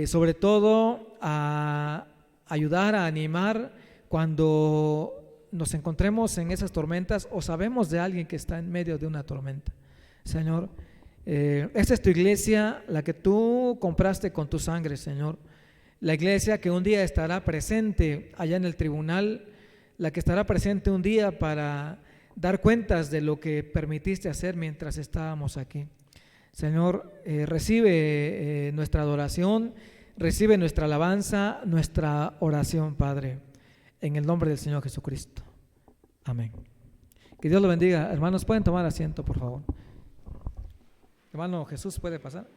Sobre todo a ayudar, a animar cuando nos encontremos en esas tormentas o sabemos de alguien que está en medio de una tormenta. Señor, esta es tu iglesia, la que tú compraste con tu sangre, Señor. La iglesia que un día estará presente allá en el tribunal, la que estará presente un día para dar cuentas de lo que permitiste hacer mientras estábamos aquí. Señor, recibe nuestra adoración, recibe nuestra alabanza, nuestra oración, Padre, en el nombre del Señor Jesucristo. Amén. Que Dios lo bendiga. Hermanos, pueden tomar asiento, por favor. Hermano Jesús, ¿puede pasar?